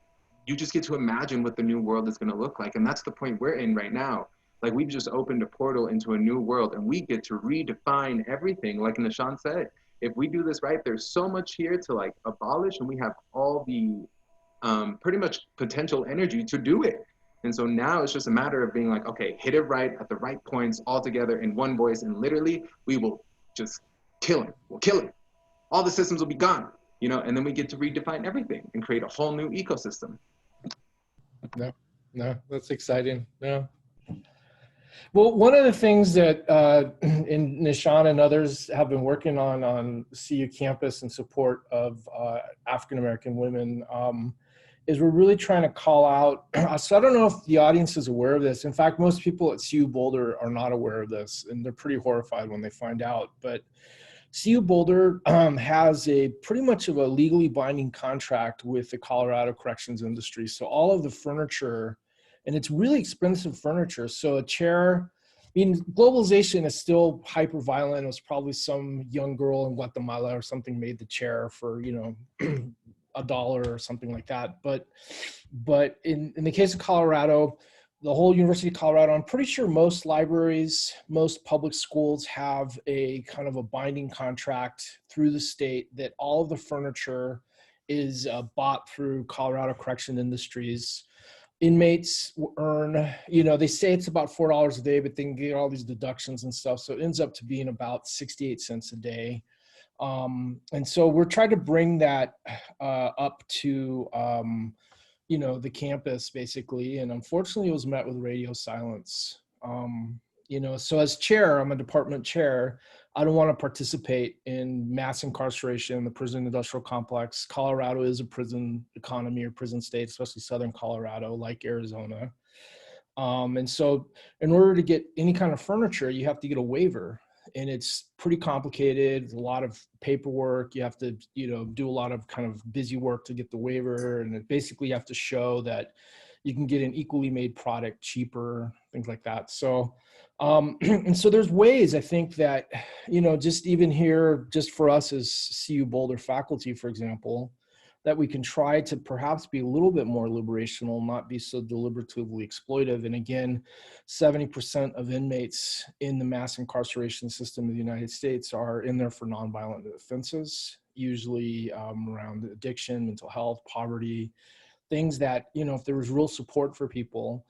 you just get to imagine what the new world is going to look like. And that's the point we're in right now. Like we've just opened a portal into a new world, and we get to redefine everything. Like Nishant said, if we do this right, there's so much here to like abolish, and we have all the pretty much potential energy to do it. And so now it's just a matter of being like, okay, hit it right at the right points all together in one voice, and literally we will just kill him. We'll kill him. All the systems will be gone, you know, and then we get to redefine everything and create a whole new ecosystem. No, that's exciting. No. Well, one of the things that in Nishant and others have been working on CU campus in support of African-American women is we're really trying to call out, so I don't know if the audience is aware of this. In fact, most people at CU Boulder are not aware of this, and they're pretty horrified when they find out. But CU Boulder has a pretty much of a legally binding contract with the Colorado corrections industry. So all of the furniture, and it's really expensive furniture. So a chair, I mean, globalization is still hyper violent. It was probably some young girl in Guatemala or something made the chair for, you know, $1 or something like that. But in the case of Colorado, the whole University of Colorado, I'm pretty sure most libraries, most public schools have a kind of a binding contract through the state that all of the furniture is bought through Colorado Correction Industries. Inmates earn, you know, they say it's about $4 a day, but they can get all these deductions and stuff. So it ends up to being about 68 cents a day. And so we're trying to bring that up to, you know, the campus basically. And unfortunately it was met with radio silence. You know, so as chair, I'm a department chair. I don't want to participate in mass incarceration in the prison industrial complex. Colorado is a prison economy or prison state, especially Southern Colorado, like Arizona. And so in order to get any kind of furniture, you have to get a waiver. And it's pretty complicated. It's a lot of paperwork. You have to, you know, do a lot of kind of busy work to get the waiver. And it basically you have to show that you can get an equally made product cheaper, things like that. So, and so there's ways I think that, you know, just even here, just for us as CU Boulder faculty, for example, that we can try to perhaps be a little bit more liberational, not be so deliberatively exploitive. And again, 70% of inmates in the mass incarceration system of the United States are in there for nonviolent offenses, usually around addiction, mental health, poverty, things that, you know, if there was real support for people,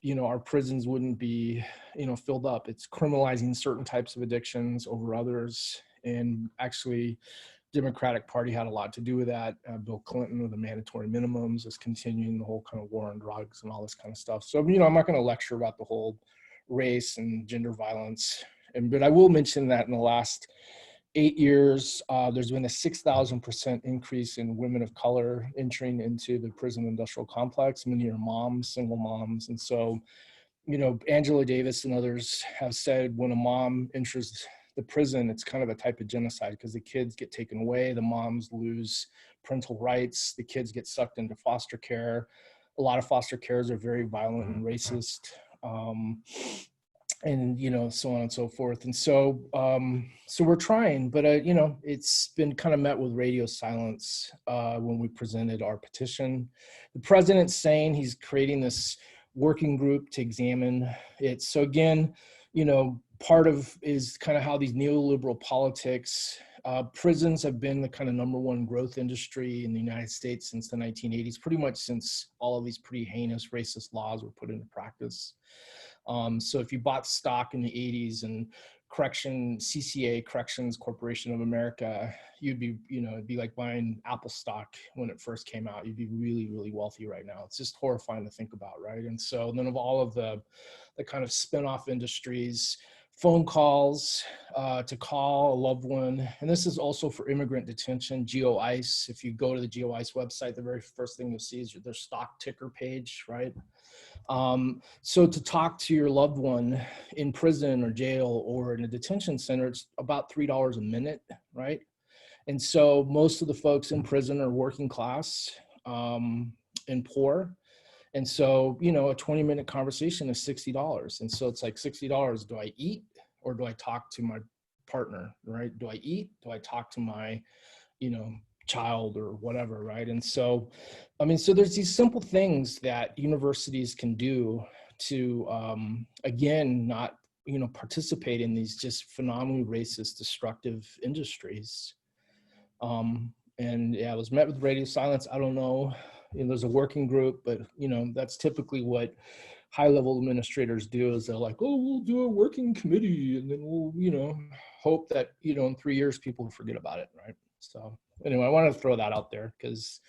you know, our prisons wouldn't be, you know, filled up. It's criminalizing certain types of addictions over others. And actually, Democratic Party had a lot to do with that. Bill Clinton with the mandatory minimums is continuing the whole kind of war on drugs and all this kind of stuff. So, you know, I'm not going to lecture about the whole race and gender violence, but I will mention that in the last 8 years, there's been a 6,000% increase in women of color entering into the prison industrial complex. Many are moms, single moms. And so, you know, Angela Davis and others have said when a mom enters the prison, it's kind of a type of genocide because the kids get taken away, the moms lose parental rights, the kids get sucked into foster care. A lot of foster cares are very violent and racist, and, you know, so on and so forth. And so, so we're trying, but, you know, it's been kind of met with radio silence when we presented our petition. The president's saying he's creating this working group to examine it. So again, you know, part of is kind of how these neoliberal politics, prisons have been the kind of #1 growth industry in the United States since the 1980s, pretty much since all of these pretty heinous racist laws were put into practice. So if you bought stock in the 80s and CCA, Corrections Corporation of America, you'd be, you know, it'd be like buying Apple stock when it first came out. You'd be really, really wealthy right now. It's just horrifying to think about, right? And so then of all of the kind of spin-off industries, phone calls to call a loved one. And this is also for immigrant detention, GeoIce. If you go to the GeoIce website, the very first thing you'll see is their stock ticker page, right? So to talk to your loved one in prison or jail or in a detention center, it's about $3 a minute, right? And so most of the folks in prison are working class and poor. And so, you know, a 20-minute conversation is $60. And so it's like $60. Do I eat or do I talk to my partner, right? Do I eat? Do I talk to my, you know, child or whatever, right? And so, I mean, so there's these simple things that universities can do to, again, not, you know, participate in these just phenomenally racist, destructive industries. And yeah, I was met with radio silence. I don't know, you know, there's a working group, but you know, that's typically what high-level administrators do is they're like, oh, we'll do a working committee and then we'll, you know, hope that, you know, in 3 years people forget about it, right? So anyway, I wanted to throw that out there because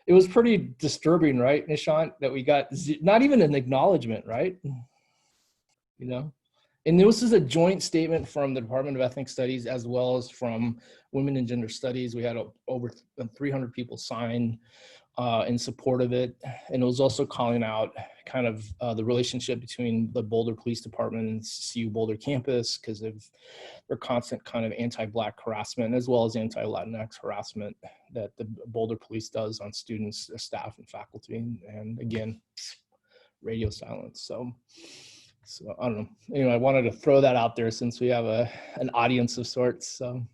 it was pretty disturbing, right, Nishant, that we got not even an acknowledgement, right? You know? And this is a joint statement from the Department of Ethnic Studies as well as from Women and Gender Studies. We had over 300 people sign in support of it. And it was also calling out kind of the relationship between the Boulder Police Department and CU Boulder campus because of their constant kind of anti-Black harassment as well as anti-Latinx harassment that the Boulder Police does on students, staff, and faculty. And again, radio silence. So I don't know. Anyway, I wanted to throw that out there since we have an audience of sorts. So,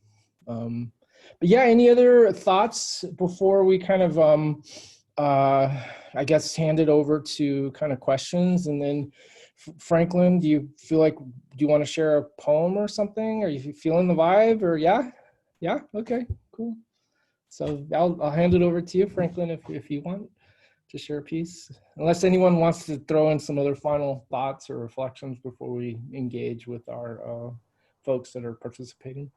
but yeah, any other thoughts before we kind of, I guess, hand it over to kind of questions? And then, Franklin, do you feel like, do you want to share a poem or something? Are you feeling the vibe? Or yeah, okay, cool. So I'll hand it over to you, Franklin, if you want to share a piece, unless anyone wants to throw in some other final thoughts or reflections before we engage with our folks that are participating.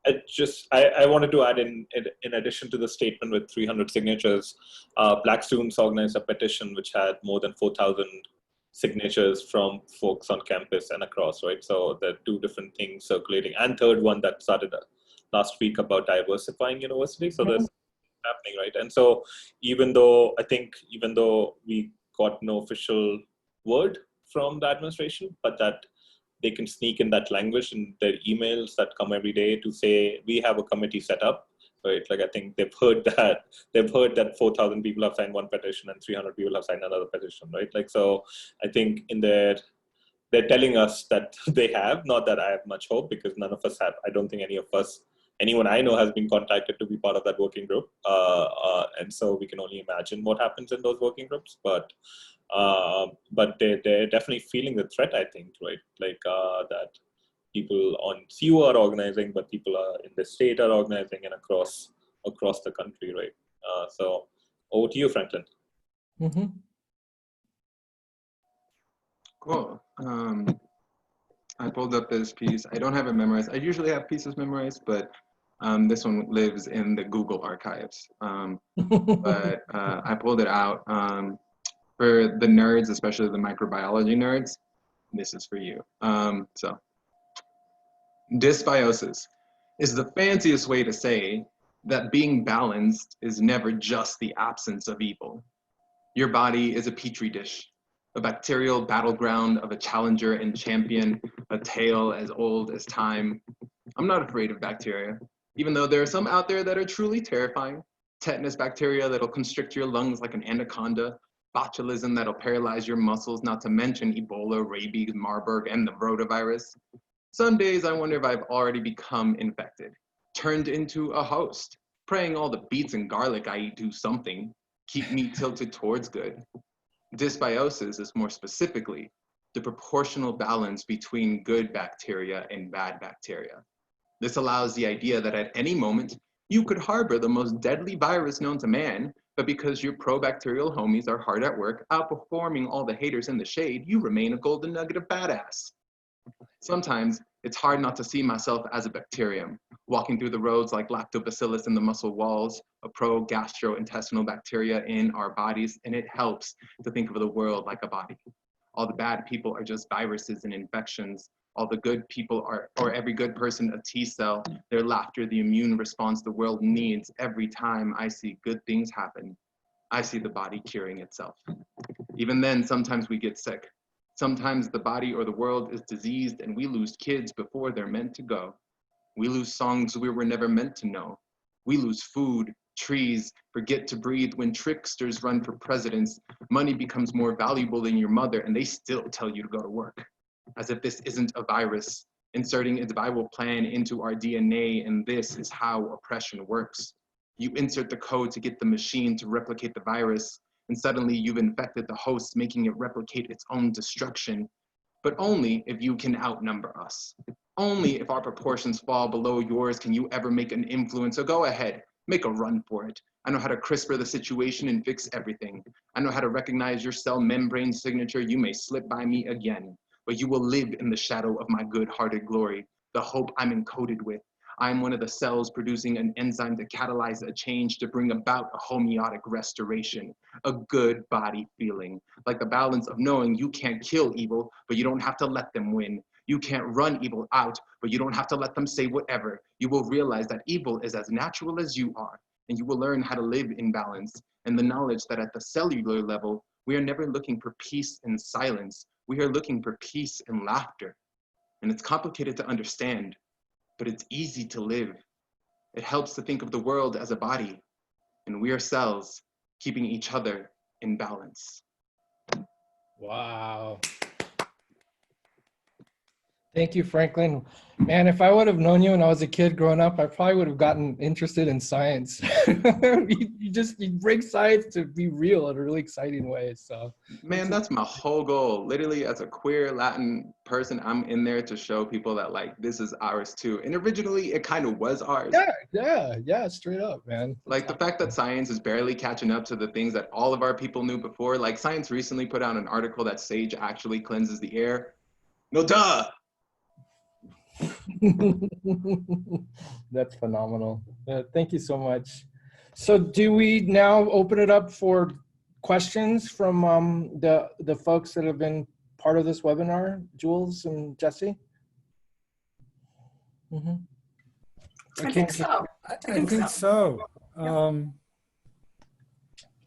I wanted to add in addition to the statement with 300 signatures, Black students organized a petition which had more than 4,000 signatures from folks on campus and across, right? So there are two different things circulating, and third one that started last week about diversifying universities. So there's happening, right? And so even though we got no official word from the administration, but that they can sneak in that language in their emails that come every day to say, we have a committee set up, right? Like I think they've heard that 4,000 people have signed one petition and 300 people have signed another petition, right? Like, so I think they're telling us that they have, not that I have much hope because none of us have. I don't think anyone I know has been contacted to be part of that working group. And so we can only imagine what happens in those working groups, but they're definitely feeling the threat, I think, right? Like that people on CU are organizing, but people in the state are organizing and across the country, right? So over to you, Franklin. Mm-hmm. Cool. I pulled up this piece. I don't have it memorized. I usually have pieces memorized, but this one lives in the Google archives. But I pulled it out for the nerds, especially the microbiology nerds. This is for you. So, dysbiosis is the fanciest way to say that being balanced is never just the absence of evil. Your body is a petri dish, a bacterial battleground of a challenger and champion, a tale as old as time. I'm not afraid of bacteria, even though there are some out there that are truly terrifying. Tetanus bacteria that'll constrict your lungs like an anaconda, botulism that'll paralyze your muscles, not to mention Ebola, rabies, Marburg, and the rotavirus. Some days I wonder if I've already become infected, turned into a host, praying all the beets and garlic I eat do something, keep me tilted towards good. Dysbiosis is more specifically the proportional balance between good bacteria and bad bacteria. This allows the idea that at any moment, you could harbor the most deadly virus known to man, but because your pro-bacterial homies are hard at work, outperforming all the haters in the shade, you remain a golden nugget of badass. Sometimes it's hard not to see myself as a bacterium, walking through the roads like lactobacillus in the muscle walls, a pro-gastrointestinal bacteria in our bodies, and it helps to think of the world like a body. All the bad people are just viruses and infections, All the good people are, or every good person, a T cell. Their laughter, the immune response the world needs. Every time I see good things happen, I see the body curing itself. Even then, sometimes we get sick. Sometimes the body or the world is diseased and we lose kids before they're meant to go. We lose songs we were never meant to know. We lose food, trees, forget to breathe when tricksters run for presidents. Money becomes more valuable than your mother and they still tell you to go to work. As if this isn't a virus, inserting its viral plan into our DNA, and this is how oppression works. You insert the code to get the machine to replicate the virus, and suddenly you've infected the host, making it replicate its own destruction. But only if you can outnumber us. Only if our proportions fall below yours can you ever make an influence, so go ahead, make a run for it. I know how to CRISPR the situation and fix everything. I know how to recognize your cell membrane signature. You may slip by me again, but you will live in the shadow of my good-hearted glory, the hope I'm encoded with. I'm one of the cells producing an enzyme to catalyze a change to bring about a homeotic restoration, a good body feeling, like the balance of knowing you can't kill evil, but you don't have to let them win. You can't run evil out, but you don't have to let them say whatever. You will realize that evil is as natural as you are, and you will learn how to live in balance, and the knowledge that at the cellular level, we are never looking for peace in silence. We are looking for peace and laughter. And it's complicated to understand, but it's easy to live. It helps to think of the world as a body, and we are cells keeping each other in balance. Wow. Thank you, Franklin. Man, if I would have known you when I was a kid growing up, I probably would have gotten interested in science. you bring science to be real in a really exciting way. So, man, that's my whole goal. Literally, as a queer Latin person, I'm in there to show people that like this is ours too. And originally, it kind of was ours. Yeah, straight up, man. Like the fact that science is barely catching up to the things that all of our people knew before. Like science recently put out an article that sage actually cleanses the air. No duh. That's phenomenal. Thank you so much. So do we now open it up for questions from the folks that have been part of this webinar, Jules and Jesse? Mm-hmm. I think so. I think so.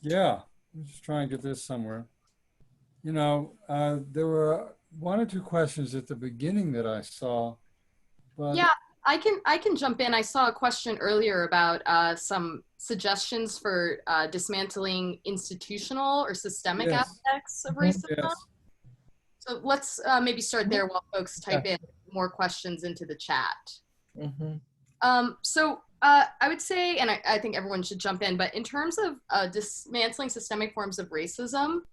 Yeah, I'm just trying to get this somewhere. You know, there were one or two questions at the beginning that I saw. But yeah, I can jump in. I saw a question earlier about some suggestions for dismantling institutional or systemic aspects of racism. Yes. So let's maybe start there while folks type in more questions into the chat. So I would say, and I think everyone should jump in, but in terms of dismantling systemic forms of racism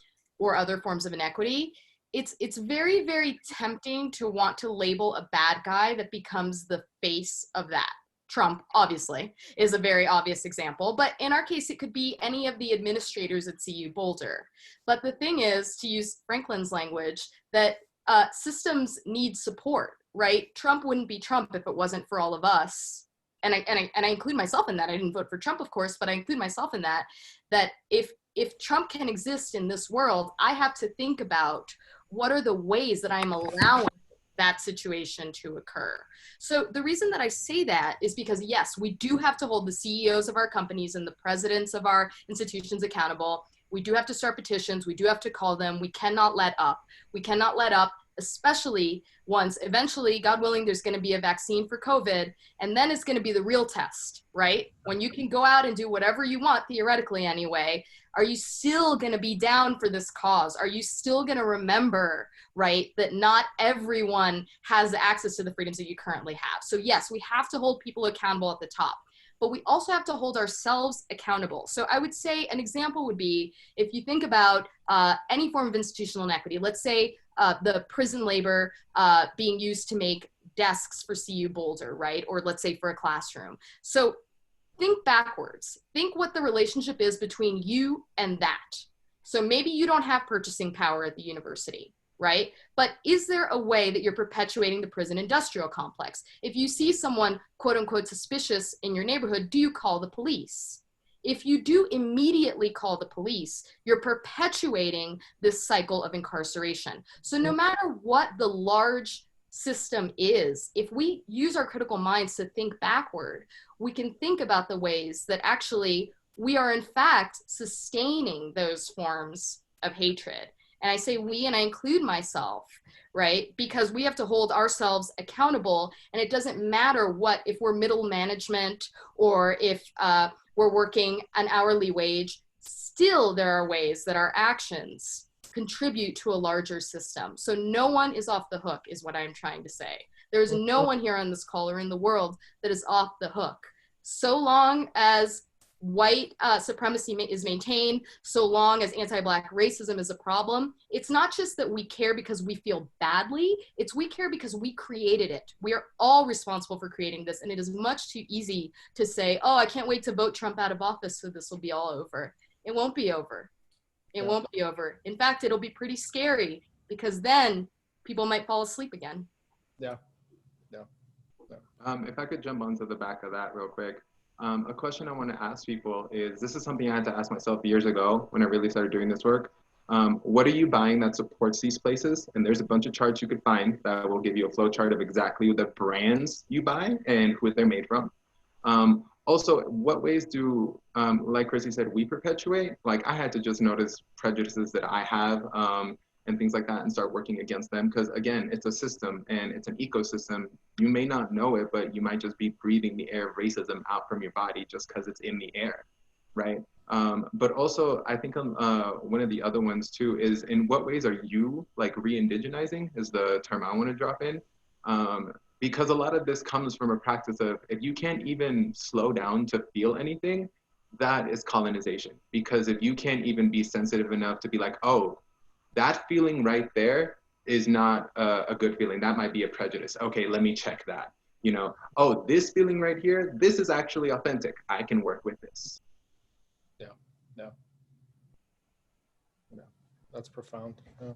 or other forms of inequity, it's very, very tempting to want to label a bad guy that becomes the face of that. Trump, obviously, is a very obvious example, but in our case, it could be any of the administrators at CU Boulder. But the thing is, to use Franklin's language, that systems need support, right? Trump wouldn't be Trump if it wasn't for all of us. And I include myself in that. I didn't vote for Trump, of course, but I include myself in that, that if Trump can exist in this world, I have to think about what are the ways that I'm allowing that situation to occur. So the reason that I say that is because, yes, we do have to hold the CEOs of our companies and the presidents of our institutions accountable. We do have to start petitions. We do have to call them. We cannot let up. We cannot let up, especially once eventually, God willing, there's going to be a vaccine for COVID, and then it's going to be the real test, right? When you can go out and do whatever you want, theoretically anyway, are you still going to be down for this cause? Are you still going to remember, right, that not everyone has access to the freedoms that you currently have? So yes, we have to hold people accountable at the top, but we also have to hold ourselves accountable. So I would say an example would be, if you think about any form of institutional inequity, let's say the prison labor being used to make desks for CU Boulder, right? Or let's say for a classroom. So think backwards. Think what the relationship is between you and that. So maybe you don't have purchasing power at the university, right? But is there a way that you're perpetuating the prison industrial complex? If you see someone quote unquote suspicious in your neighborhood, do you call the police? If you do immediately call the police, you're perpetuating this cycle of incarceration. So no matter what the large system is, if we use our critical minds to think backward, we can think about the ways that actually we are in fact sustaining those forms of hatred. And I say we, and I include myself, right? Because we have to hold ourselves accountable, and it doesn't matter what, if we're middle management or if we're working an hourly wage, still there are ways that our actions contribute to a larger system. So no one is off the hook is what I'm trying to say. There's no one here on this call or in the world that is off the hook. So long as white supremacy is maintained, so long as anti-Black racism is a problem, it's not just that we care because we feel badly, it's we care because we created it. We are all responsible for creating this, and it is much too easy to say, oh, I can't wait to vote Trump out of office so this will be all over. It won't be over. It won't be over. In fact, it'll be pretty scary, because then people might fall asleep again. Yeah. If I could jump onto the back of that real quick. A question I want to ask people is, this is something I had to ask myself years ago when I really started doing this work. What are you buying that supports these places? And there's a bunch of charts you could find that will give you a flow chart of exactly the brands you buy and who they're made from. Also, what ways do, like Kristie said, we perpetuate? Like, I had to just notice prejudices that I have and things like that and start working against them. Because again, it's a system and it's an ecosystem. You may not know it, but you might just be breathing the air of racism out from your body just because it's in the air, right? But also, I think one of the other ones too is, in what ways are you like re-indigenizing is the term I want to drop in. Because a lot of this comes from a practice of, if you can't even slow down to feel anything, that is colonization. Because if you can't even be sensitive enough to be like, oh, that feeling right there is not a good feeling. That might be a prejudice. Okay, let me check that. You know, oh, this feeling right here, this is actually authentic. I can work with this. Yeah. That's profound. Yeah.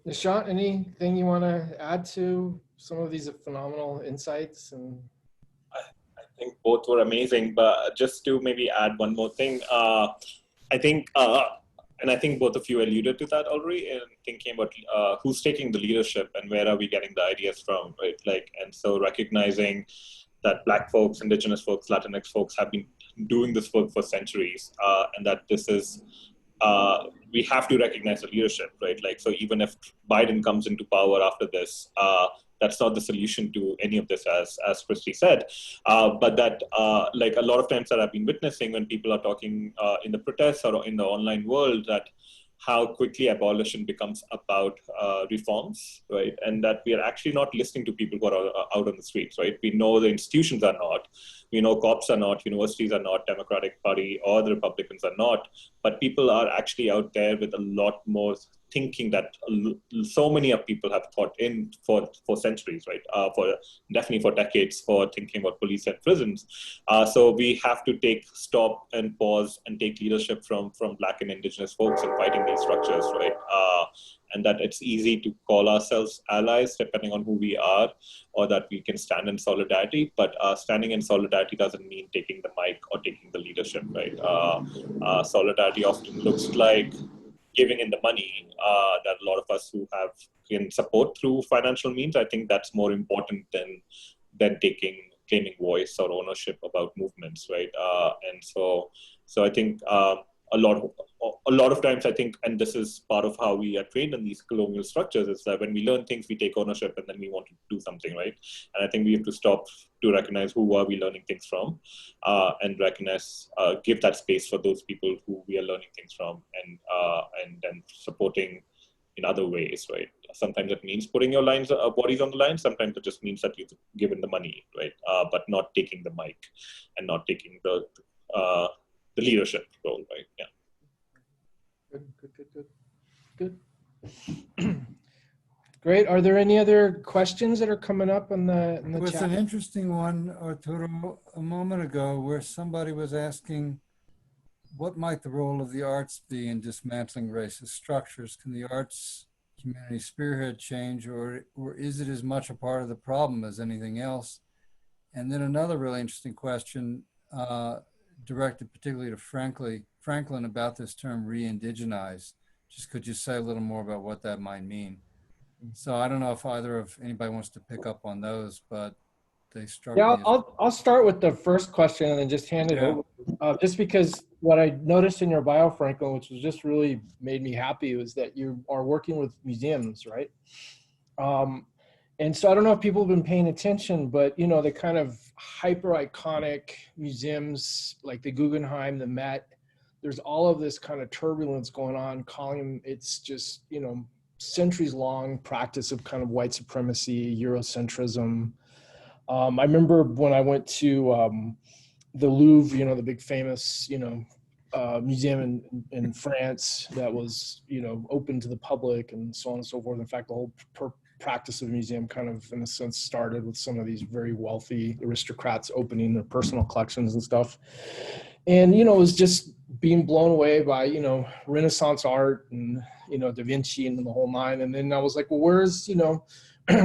Nishant, anything you want to add to some of these phenomenal insights? And I think both were amazing, but just to maybe add one more thing, I think both of you alluded to that already in thinking about who's taking the leadership and where are we getting the ideas from, right? Like, and so recognizing that Black folks, Indigenous folks, Latinx folks have been doing this work for centuries, and that this is, we have to recognize the leadership, right? Like, so even if Biden comes into power after this, that's not the solution to any of this, as Kristie said. But that, like a lot of times that I've been witnessing when people are talking in the protests or in the online world, that how quickly abolition becomes about reforms, right? And that we are actually not listening to people who are out on the streets, right? We know the institutions are not, we know cops are not, universities are not, Democratic Party or the Republicans are not, but people are actually out there with a lot more thinking that so many of people have thought in for centuries, right? For definitely for decades, for thinking about police and prisons. So we have to stop and pause and take leadership from Black and Indigenous folks in fighting these structures, right? And that it's easy to call ourselves allies depending on who we are, or that we can stand in solidarity. But standing in solidarity doesn't mean taking the mic or taking the leadership, right? Solidarity often looks like giving in the money that a lot of us who can support through financial means. I think that's more important than claiming voice or ownership about movements, right? And so I think a lot of times I think, and this is part of how we are trained in these colonial structures, is that when we learn things, we take ownership and then we want to do something, right? And I think we have to stop to recognize who are we learning things from, and recognize, give that space for those people who we are learning things from, and then supporting in other ways, right? Sometimes it means putting your bodies on the line. Sometimes it just means that you've given the money, right? But not taking the mic and not taking the leadership role, right? Yeah. Good. Great. Are there any other questions that are coming up in the There was chat? an interesting one, Arturo, a moment ago, where somebody was asking, what might the role of the arts be in dismantling racist structures? Can the arts community spearhead change, or is it as much a part of the problem as anything else? And then another really interesting question, directed particularly to Franklin, about this term re-indigenize. just could you say a little more about what that might mean? So I don't know if anybody wants to pick up on those, but they struck me Yeah, as, I'll start with the first question and then just hand it over. Just because what I noticed in your bio, Franklin, which was just really made me happy, was that you are working with museums, right? And so I don't know if people have been paying attention, but you know, the kind of hyper iconic museums like the Guggenheim, the Met, there's all of this kind of turbulence going on, calling them, it's just, you know, centuries long practice of kind of white supremacy, Eurocentrism. I remember when I went to the Louvre, you know, the big famous, you know, museum in France that was, you know, open to the public and so on and so forth. In fact, the whole practice of a museum kind of, in a sense, started with some of these very wealthy aristocrats opening their personal collections and stuff. And, you know, it was just being blown away by, you know, Renaissance art and, you know, Da Vinci and the whole nine. And then I was like, well, where's, you know,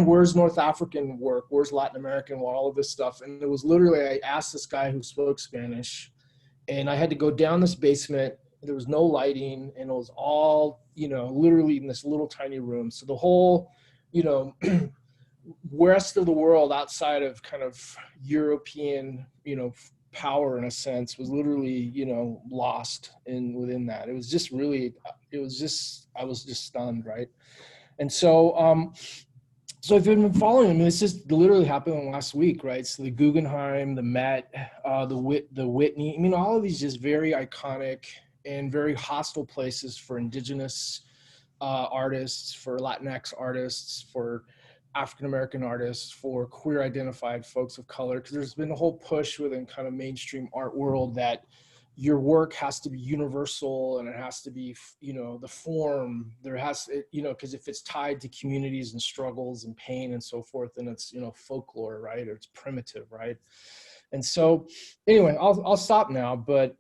where's North African work? Where's Latin American? Well, all of this stuff. And it was literally, I asked this guy who spoke Spanish, and I had to go down this basement. There was no lighting, and it was all, you know, literally in this little tiny room. So the whole, you know, rest of the world outside of kind of European, you know, power in a sense was literally, you know, lost within that. It was just really, I was just stunned, right? And so, so if you've been following them, this just literally happened last week, right? So the Guggenheim, the Met, the Whitney, I mean, all of these just very iconic and very hostile places for indigenous artists, for Latinx artists, for African-American artists, for queer identified folks of color, because there's been a whole push within kind of mainstream art world that your work has to be universal and it has to be, you know, the form there has, you know, because if it's tied to communities and struggles and pain and so forth, then it's, you know, folklore, right? Or it's primitive, right? And so anyway, I'll stop now, but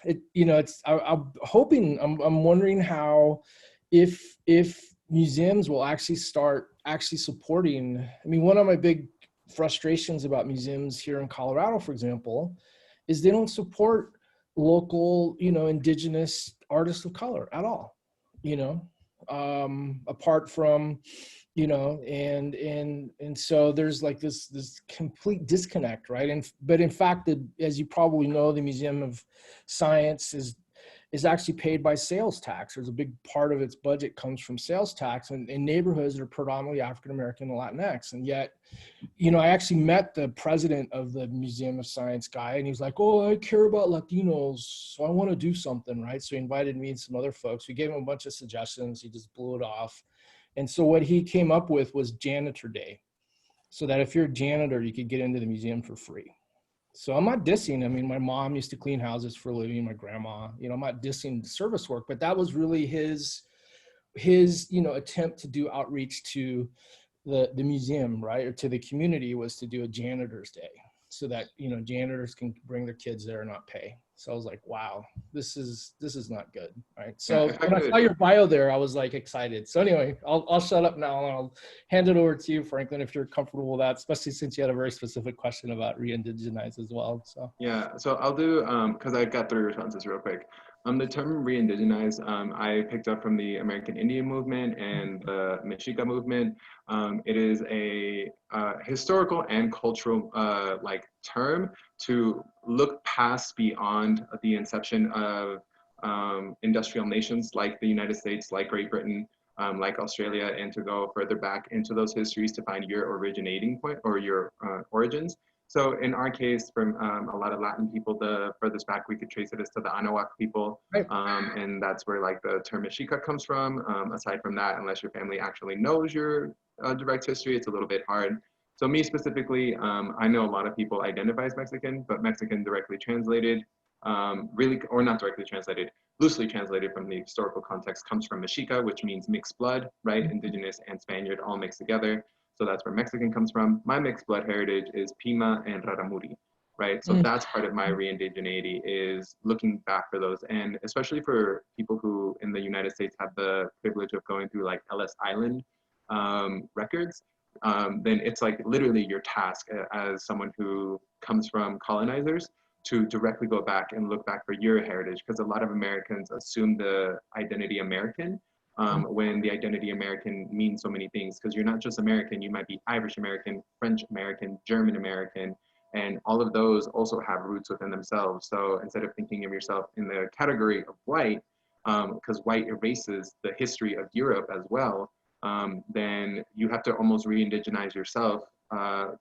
it, you know, it's, I'm hoping, I'm wondering how, if museums will actually start supporting, I mean, one of my big frustrations about museums here in Colorado, for example, is they don't support local, you know, indigenous artists of color at all, you know, apart from, you know, and so there's like this complete disconnect, right? But in fact, as you probably know, the Museum of Science is actually paid by sales tax. There's a big part of its budget comes from sales tax, and in neighborhoods that are predominantly African-American and Latinx. And yet, you know, I actually met the president of the Museum of Science guy, and he was like, oh, I care about Latinos, so I want to do something, right? So he invited me and some other folks. We gave him a bunch of suggestions. He just blew it off. And so what he came up with was Janitor Day, so that if you're a janitor, you could get into the museum for free. So I'm not dissing. I mean, my mom used to clean houses for a living, my grandma, you know, I'm not dissing service work, but that was really his, you know, attempt to do outreach to the museum, right? Or to the community, was to do a janitor's day so that, you know, janitors can bring their kids there and not pay. So I was like, wow, this is not good, right? So when I saw your bio there, I was like excited. So anyway, I'll shut up now and I'll hand it over to you, Franklin, if you're comfortable with that, especially since you had a very specific question about re-indigenize as well. So yeah, so I'll do, because I got 3 responses real quick. The term re-indigenize, I picked up from the American Indian movement and the Mexica movement. It is a historical and cultural like term to look past beyond the inception of industrial nations like the United States, like Great Britain, like Australia, and to go further back into those histories to find your originating point or your origins. So in our case, from a lot of Latin people, the furthest back we could trace it is to the Anahuac people. right. And that's where like the term Mexica comes from. Aside from that, unless your family actually knows your direct history, it's a little bit hard. So me specifically, I know a lot of people identify as Mexican, but Mexican directly translated, really, or not directly translated, loosely translated from the historical context, comes from Mexica, which means mixed blood, right? Indigenous and Spaniard all mixed together. So that's where Mexican comes from. My mixed blood heritage is Pima and Raramuri, right? So that's part of my re-indigeneity, is looking back for those. And especially for people who in the United States have the privilege of going through like Ellis Island records, then it's like literally your task as someone who comes from colonizers to directly go back and look back for your heritage, because a lot of Americans assume the identity American when the identity American means so many things, because you're not just American, you might be Irish American, French American, German American, and all of those also have roots within themselves. So instead of thinking of yourself in the category of white, because white erases the history of Europe as well, then you have to almost re-indigenize yourself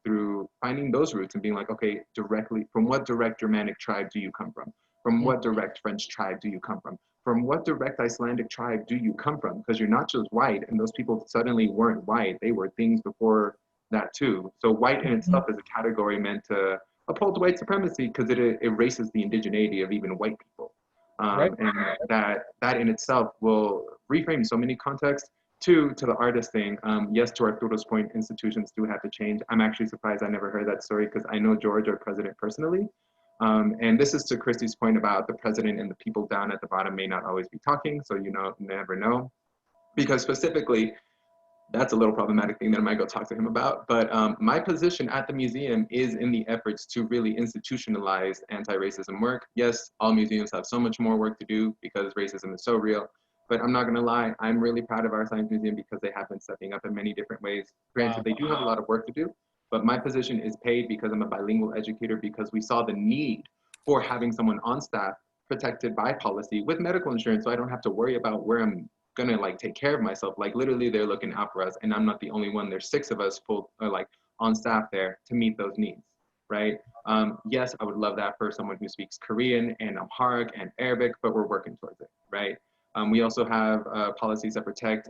through finding those roots and being like, okay, directly, from what direct Germanic tribe do you come from? From what direct French tribe do you come from? From what direct Icelandic tribe do you come from? Because you're not just white, and those people suddenly weren't white. They were things before that too. So white in itself is a category meant to uphold white supremacy, because it erases the indigeneity of even white people. And that in itself will reframe so many contexts. To the artist thing, yes, to Arturo's point, institutions do have to change. I'm actually surprised I never heard that story, because I know George, our president, personally. And this is to Kristie's point about the president and the people down at the bottom may not always be talking, so you never know. Because specifically, that's a little problematic thing that I might go talk to him about. But my position at the museum is in the efforts to really institutionalize anti-racism work. Yes, all museums have so much more work to do because racism is so real. But I'm not gonna lie, I'm really proud of our science museum because they have been stepping up in many different ways. Granted, they do have a lot of work to do, but my position is paid because I'm a bilingual educator, because we saw the need for having someone on staff protected by policy with medical insurance, so I don't have to worry about where I'm gonna like take care of myself. Like literally they're looking out for us, and I'm not the only one. There's 6 of us like on staff there to meet those needs, right? Yes, I would love that for someone who speaks Korean and Amharic and Arabic, but we're working towards it, right? We also have policies that protect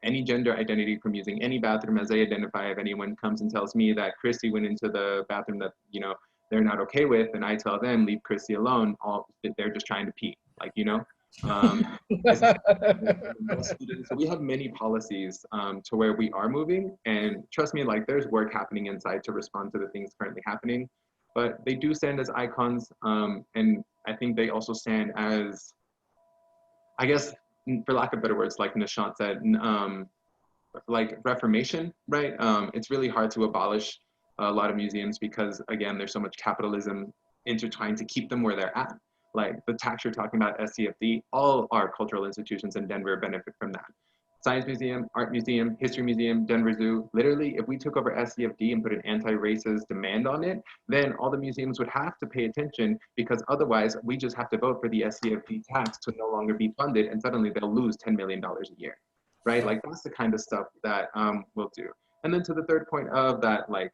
any gender identity from using any bathroom as they identify. If anyone comes and tells me that Kristie went into the bathroom that, you know, they're not okay with, and I tell them, leave Kristie alone, they're just trying to pee, like, you know? So we have many policies to where we are moving, and trust me, like there's work happening inside to respond to the things currently happening, but they do stand as icons, and I think they also stand as, I guess, for lack of better words, like Nishant said, like reformation, right? It's really hard to abolish a lot of museums because, again, there's so much capitalism intertwined to keep them where they're at. Like the tax you're talking about, SCFD, all our cultural institutions in Denver benefit from that. Science Museum, Art Museum, History Museum, Denver Zoo. Literally, if we took over SCFD and put an anti-racist demand on it, then all the museums would have to pay attention, because otherwise we just have to vote for the SCFD tax to no longer be funded, and suddenly they'll lose $10 million a year, right? Like that's the kind of stuff that we'll do. And then to the third point of that, like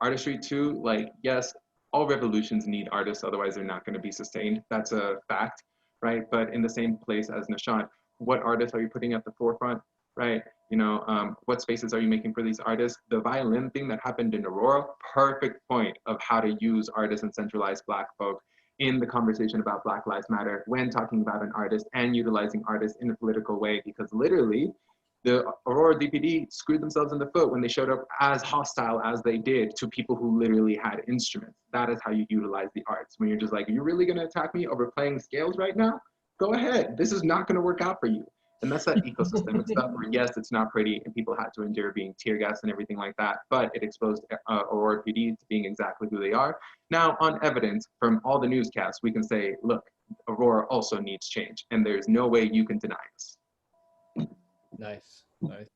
artistry too, like yes, all revolutions need artists, otherwise they're not going to be sustained. That's a fact, right? But in the same place as Nishant, what artists are you putting at the forefront, right? You know, what spaces are you making for these artists? The violin thing that happened in Aurora, perfect point of how to use artists and centralize Black folk in the conversation about Black Lives Matter when talking about an artist and utilizing artists in a political way, because literally the Aurora DPD screwed themselves in the foot when they showed up as hostile as they did to people who literally had instruments. That is how you utilize the arts. When you're just like, you're really gonna attack me over playing scales right now? Go ahead, this is not gonna work out for you. And that's that ecosystemic stuff where yes, it's not pretty and people had to endure being tear gassed and everything like that, but it exposed Aurora PD to being exactly who they are. Now on evidence from all the newscasts, we can say, look, Aurora also needs change, and there's no way you can deny us. Nice, nice.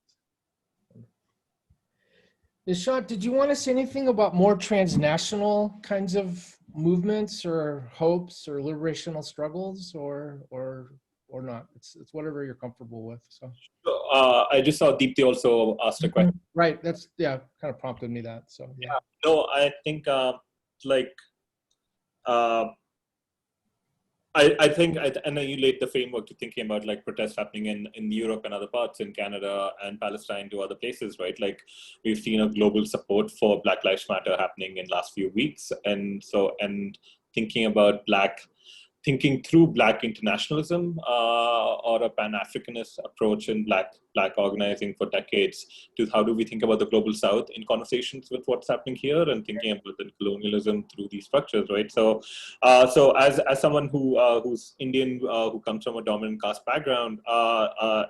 Nishant, did you want to say anything about more transnational kinds of movements or hopes or liberational struggles, or not? It's whatever you're comfortable with. So I just saw Deepthi also asked a question. Right. That's, yeah, kind of prompted me that. So yeah. No, I think I think I know you laid the framework to thinking about like protests happening in Europe and other parts, in Canada and Palestine to other places, right? Like we've seen a global support for Black Lives Matter happening in last few weeks. And thinking about thinking through Black internationalism or a Pan-Africanist approach in Black Black organizing for decades, to how do we think about the global South in conversations with what's happening here and thinking about the colonialism through these structures, right? So, so as someone who's Indian, who comes from a dominant caste background,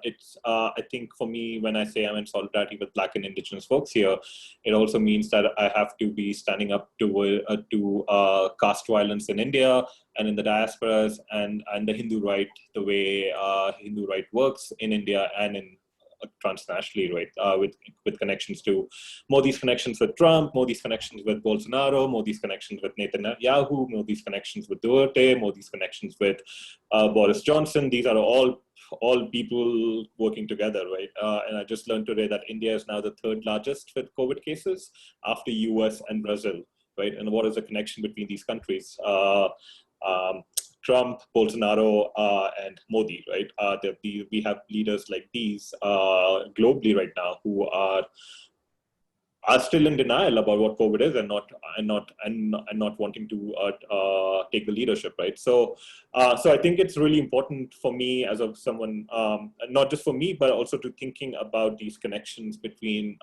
it's I think for me, when I say I'm in solidarity with Black and Indigenous folks here, it also means that I have to be standing up to caste violence in India and in the diasporas, and the Hindu right, the way Hindu right works in India and in transnationally, right? With connections to Modi's connections with Trump, Modi's connections with Bolsonaro, Modi's connections with Netanyahu, Modi's connections with Duterte, Modi's connections with Boris Johnson. These are all people working together, right? And I just learned today that India is now the third largest with COVID cases after US and Brazil, right? And what is the connection between these countries? Trump, Bolsonaro, and Modi, right? We have leaders like these globally right now who are still in denial about what COVID is and not wanting to take the leadership, right? So I think it's really important for me as of someone, not just for me, but also to thinking about these connections between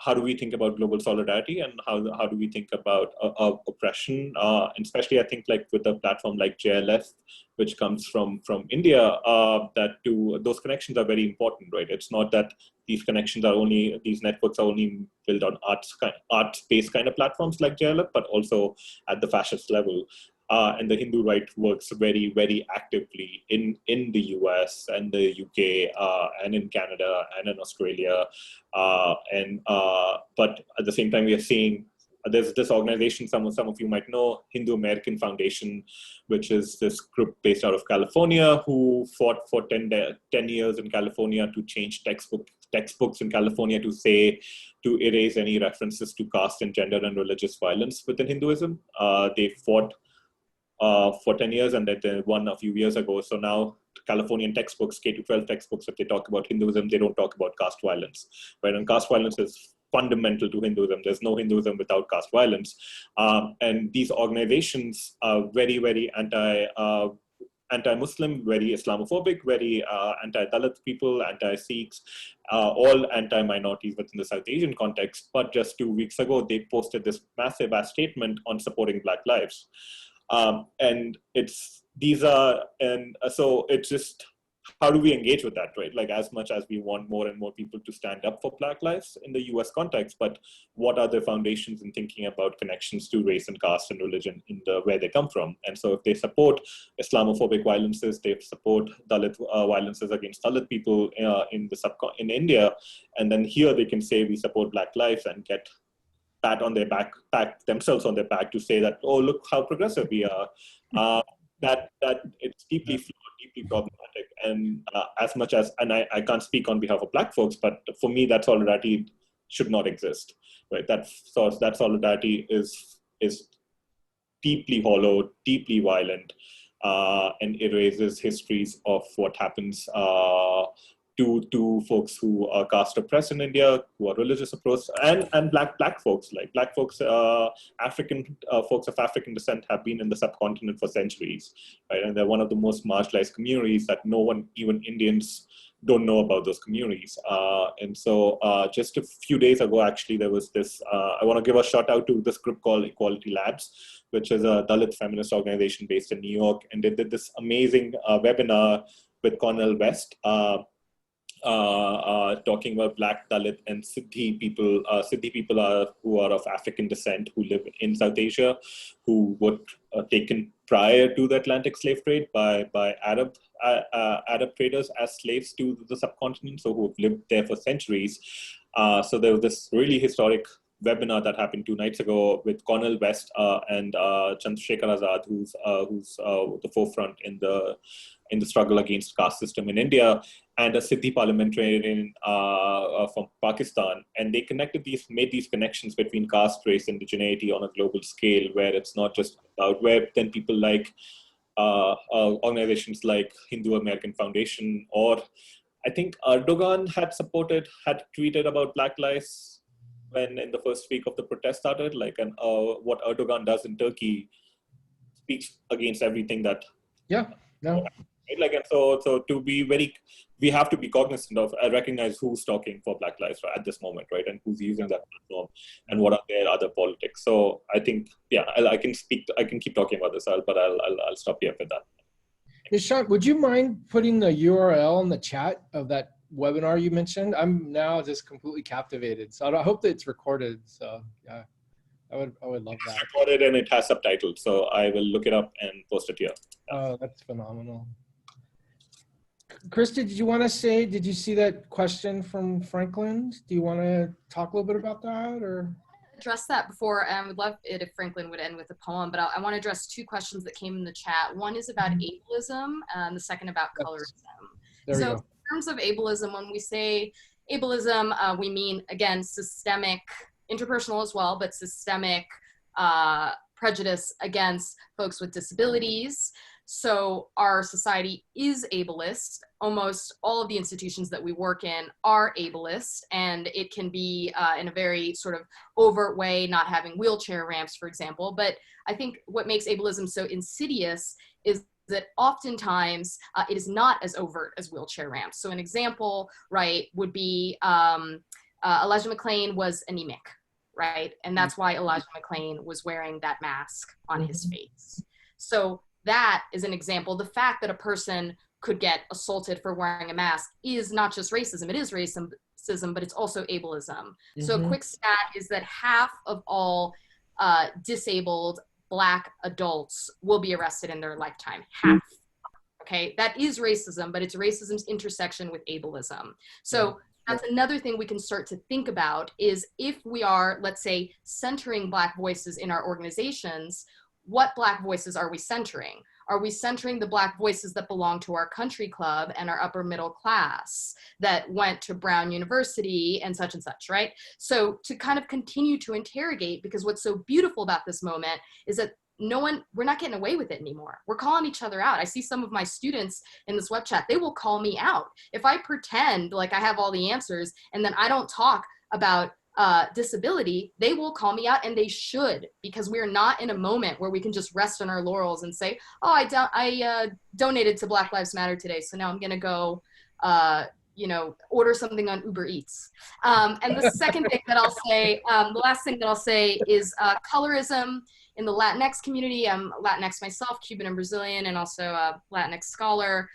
how do we think about global solidarity and how do we think about oppression, and especially I think like with a platform like JLF, which comes from India, those connections are very important, right? It's not that these networks are only built on art-based kind of platforms like JLF, but also at the fascist level. And the Hindu right works very, very actively in the US and the UK and in Canada and in Australia. But at the same time, we are seeing there's this organization, some of you might know, Hindu American Foundation, which is this group based out of California who fought for 10 years in California to change textbooks in California to erase any references to caste and gender and religious violence within Hinduism. They fought for 10 years and they won a few years ago. So now Californian textbooks, K-12 textbooks, if they talk about Hinduism, they don't talk about caste violence, right? And caste violence is fundamental to Hinduism. There's no Hinduism without caste violence. And these organizations are very, very anti-Muslim, very Islamophobic, very anti-Dalit people, anti-Sikhs, all anti-minorities within the South Asian context. But just 2 weeks ago, they posted this massive ass statement on supporting Black lives. And so it's just, how do we engage with that, right? Like, as much as we want more and more people to stand up for Black lives in the US context, but what are the foundations in thinking about connections to race and caste and religion in where they come from? And so if they support Islamophobic violences, they support Dalit violences against Dalit people in India, and then here they can say we support Black lives and get pat themselves on their back to say that, oh, look how progressive we are. That it's deeply flawed, deeply problematic, and as much as, and I can't speak on behalf of Black folks, but for me that solidarity should not exist, right? That solidarity is deeply hollow, deeply violent, and erases histories of what happens to folks who are caste oppressed in India, who are religious oppressed, and black folks, like Black folks, African folks of African descent have been in the subcontinent for centuries, right? And they're one of the most marginalized communities that no one, even Indians, don't know about those communities. And so just a few days ago, actually, there was this, I want to give a shout out to this group called Equality Labs, which is a Dalit feminist organization based in New York. And they did this amazing webinar with Cornel West, talking about Black, Dalit, and Siddhi people. Siddhi people are who are of African descent, who live in South Asia, who were taken prior to the Atlantic slave trade by Arab traders as slaves to the subcontinent, so who have lived there for centuries. So there was this really historic webinar that happened 2 nights ago with Cornel West and Chandrasekhar Azad, who's the forefront in the struggle against caste system in India, and a Siddhi parliamentarian from Pakistan. And they made these connections between caste, race, and indigeneity on a global scale, where it's not just about where then people like organizations like Hindu American Foundation, or I think Erdogan had tweeted about Black lives when in the first week of the protest started, like, and what Erdogan does in Turkey speaks against everything that. Yeah, no. right? Like, and so to be very, we have to be cognizant of, recognize who's talking for Black Lives at this moment, right? And who's using that platform and what are their other politics. So I think, yeah, I can keep talking about this, but I'll stop here with that. Nishant, would you mind putting the URL in the chat of that webinar you mentioned? I'm now just completely captivated. So I hope that it's recorded. So yeah, I would love that. It's recorded and it has subtitles, so I will look it up and post it here. Oh, that's phenomenal. Kristie, did you want to say, did you see that question from Franklin? Do you want to talk a little bit about that, or? Address that before, and I would love it if Franklin would end with a poem, but I want to address two questions that came in the chat. One is about ableism, and the second about colorism. There we So go. in terms of ableism, when we say ableism, we mean, again, systemic, interpersonal as well, but systemic prejudice against folks with disabilities. So our society is ableist. Almost all of the institutions that we work in are ableist, and it can be in a very sort of overt way, not having wheelchair ramps, for example. But I think what makes ableism so insidious is that oftentimes it is not as overt as wheelchair ramps. So an example, right, would be Elijah McClain was anemic, right? And that's why Elijah McClain was wearing that mask on his face. So that is an example. The fact that a person could get assaulted for wearing a mask is not just racism, it is racism, but it's also ableism. So a quick stat is that half of all disabled Black adults will be arrested in their lifetime, half. Okay, that is racism, but it's racism's intersection with ableism. So that's another thing we can start to think about is if we are, let's say, centering Black voices in our organizations, what Black voices are we centering? Are we centering the Black voices that belong to our country club and our upper middle class that went to Brown University and such, right? So to kind of continue to interrogate, because what's so beautiful about this moment is that we're not getting away with it anymore. We're calling each other out. I see some of my students in this web chat, they will call me out. If I pretend like I have all the answers and then I don't talk about disability, they will call me out, and they should, because we're not in a moment where we can just rest on our laurels and say, oh, I donated to Black Lives Matter today, so now I'm gonna go order something on Uber Eats. And the second thing that I'll say, the last thing that I'll say is colorism in the Latinx community. I'm Latinx myself, Cuban and Brazilian, and also a Latinx scholar.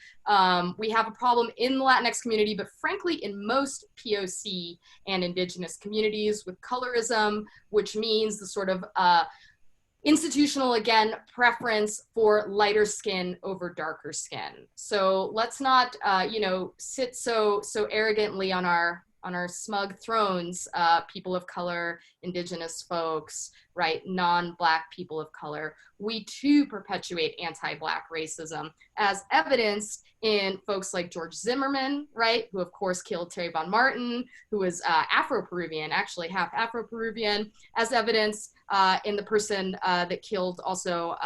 We have a problem in the Latinx community, but frankly, in most POC and indigenous communities with colorism, which means the sort of institutional, again, preference for lighter skin over darker skin. So let's not, sit so arrogantly on our smug thrones, people of color, indigenous folks, right, non-Black people of color. We too perpetuate anti-Black racism, as evidenced in folks like George Zimmerman, right, who of course killed Trayvon Martin, who was Afro-Peruvian, actually half Afro-Peruvian, as evidenced in the person that killed also